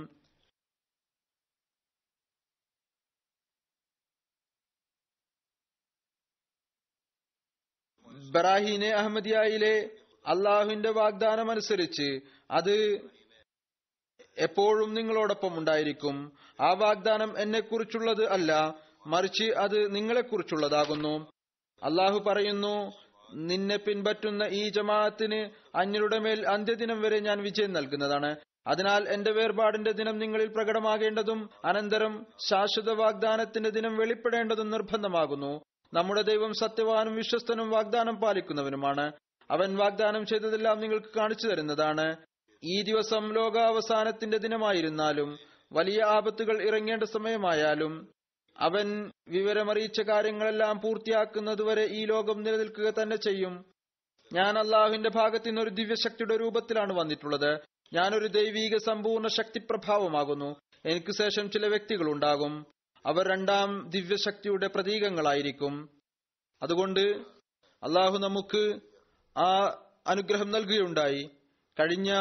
ബറാഹീനെ അഹമ്മദിയയിലെ അള്ളാഹുവിന്റെ വാഗ്ദാനം അനുസരിച്ച് അത് എപ്പോഴും നിങ്ങളോടൊപ്പം ഉണ്ടായിരിക്കും. ആ വാഗ്ദാനം എന്നെക്കുറിച്ചുള്ളത് അല്ല, മറിച്ച് അത് നിങ്ങളെക്കുറിച്ചുള്ളതാകുന്നു. അള്ളാഹു പറയുന്നു, നിന്നെ പിൻപറ്റുന്ന ഈ ജമാഅത്തിന് അന്യരുടെ മേൽ അന്ത്യദിനം വരെ ഞാൻ വിജയം നൽകുന്നതാണ്. അതിനാൽ എന്റെ വേർപാടിന്റെ ദിനം നിങ്ങളിൽ പ്രകടമാകേണ്ടതും അനന്തരം ശാശ്വത വാഗ്ദാനത്തിന്റെ ദിനം വെളിപ്പെടേണ്ടതും നിർബന്ധമാകുന്നു. നമ്മുടെ ദൈവം സത്യവാനും വിശ്വസ്തനും വാഗ്ദാനം പാലിക്കുന്നവനുമാണ്. അവൻ വാഗ്ദാനം ചെയ്തതെല്ലാം നിങ്ങൾക്ക് കാണിച്ചു തരുന്നതാണ്. ഈ ദിവസം ലോകാവസാനത്തിന്റെ ദിനമായിരുന്നാലും വലിയ ആപത്തുകൾ ഇറങ്ങേണ്ട സമയമായാലും അവൻ വിവരമറിയിച്ച കാര്യങ്ങളെല്ലാം പൂർത്തിയാക്കുന്നതുവരെ ഈ ലോകം നിലനിൽക്കുക തന്നെ ചെയ്യും. ഞാൻ അള്ളാഹുവിന്റെ ഭാഗത്തു നിന്ന് ഒരു ദിവ്യശക്തിയുടെ രൂപത്തിലാണ് വന്നിട്ടുള്ളത്. ഞാനൊരു ദൈവീക സമ്പൂർണ്ണ ശക്തിപ്രഭാവമാകുന്നു. എനിക്ക് ശേഷം ചില വ്യക്തികൾ ഉണ്ടാകും. അവർ രണ്ടാം ദിവ്യശക്തിയുടെ പ്രതീകങ്ങളായിരിക്കും. അതുകൊണ്ട് അള്ളാഹു നമുക്ക് ആ അനുഗ്രഹം നൽകുകയുണ്ടായി. കഴിഞ്ഞ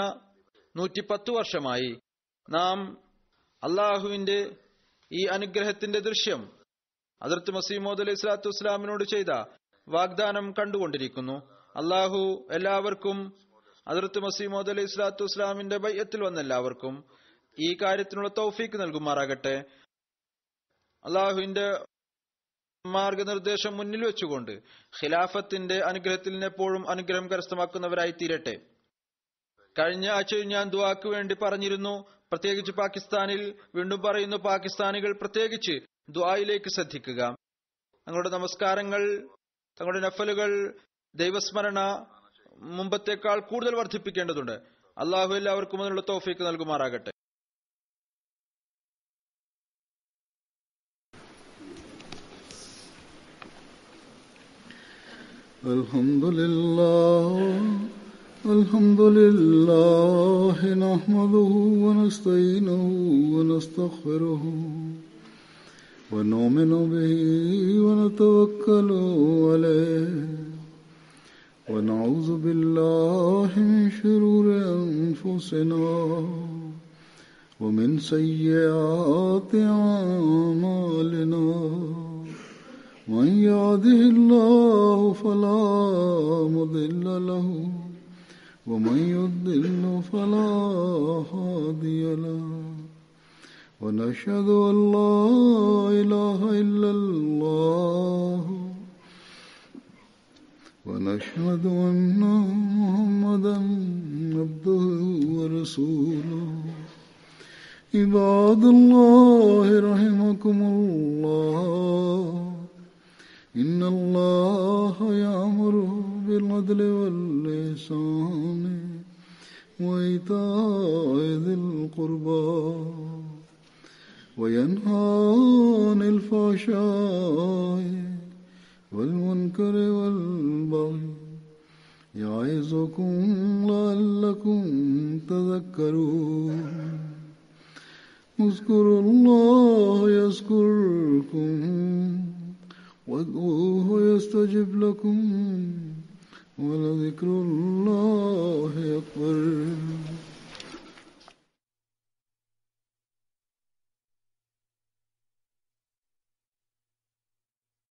110 വർഷമായി നാം അള്ളാഹുവിന്റെ ഈ അനുഗ്രഹത്തിന്റെ ദൃശ്യം ഹദ്റത്ത് മസീഹ് മൗഊദ് അലൈഹി സ്വലാത്തു വസ്സലാമിനോട് ചെയ്ത വാഗ്ദാനം കണ്ടുകൊണ്ടിരിക്കുന്നു. അള്ളാഹു എല്ലാവർക്കും ഹദ്റത്ത് മസീഹ് മൗഊദ് അലൈഹി സ്വലാത്തു വസ്സലാമിന്റെ ബൈഅത്തിൽ വന്ന എല്ലാവർക്കും ഈ കാര്യത്തിനുള്ള തൗഫീക്ക് നൽകുമാറാകട്ടെ. അള്ളാഹുവിന്റെ മാർഗനിർദ്ദേശം മുന്നിൽ വെച്ചുകൊണ്ട് ഖിലാഫത്തിന്റെ അനുഗ്രഹത്തിൽ നിന്ന് എപ്പോഴും അനുഗ്രഹം കരസ്ഥമാക്കുന്നവരായി തീരട്ടെ. കഴിഞ്ഞ ആഴ്ചയിൽ ഞാൻ ദുആക്ക് വേണ്ടി പറഞ്ഞിരുന്നു, പ്രത്യേകിച്ച് പാകിസ്ഥാനിൽ. വീണ്ടും പറയുന്നു, പാകിസ്ഥാനികൾ പ്രത്യേകിച്ച് ദുആയിലേക്ക് ശ്രദ്ധിക്കുക. തങ്ങളുടെ നമസ്കാരങ്ങൾ, തങ്ങളുടെ നഫലുകൾ, ദൈവസ്മരണ മുമ്പത്തേക്കാൾ കൂടുതൽ വർദ്ധിപ്പിക്കേണ്ടതുണ്ട്. അള്ളാഹു എല്ലാവർക്കും അതിനുള്ള തൗഫീക്ക് നൽകുമാറാകട്ടെ. അൽഹംദുലില്ലാഹി നഹ്മദുഹു വനസ്തഈനുഹു വനസ്തഗ്ഫിറുഹു വനുഅ്മിനു ബിഹി വനതവക്കലു അലൈഹി വനഊദു ബില്ലാഹി മിൻ ശുറൂരി അൻഫുസിനാ വമിൻ സയ്യിആതി അഅ്മാലിനാ من يهده الله فلا مضل له ومن يضلل فلا هادي له ونشهد أن لا إله إلا الله ونشهد أن محمدا عبده ورسوله عباد الله رحمكم الله إن الله يأمر بالعدل والإحسان وإيتاء ذي القربى وينهى عن الفحشاء والمنكر والبغي يعظكم لعلكم تذكرون اذكروا الله يذكركم وادعوه يستجب لكم ولذكر الله أكبر.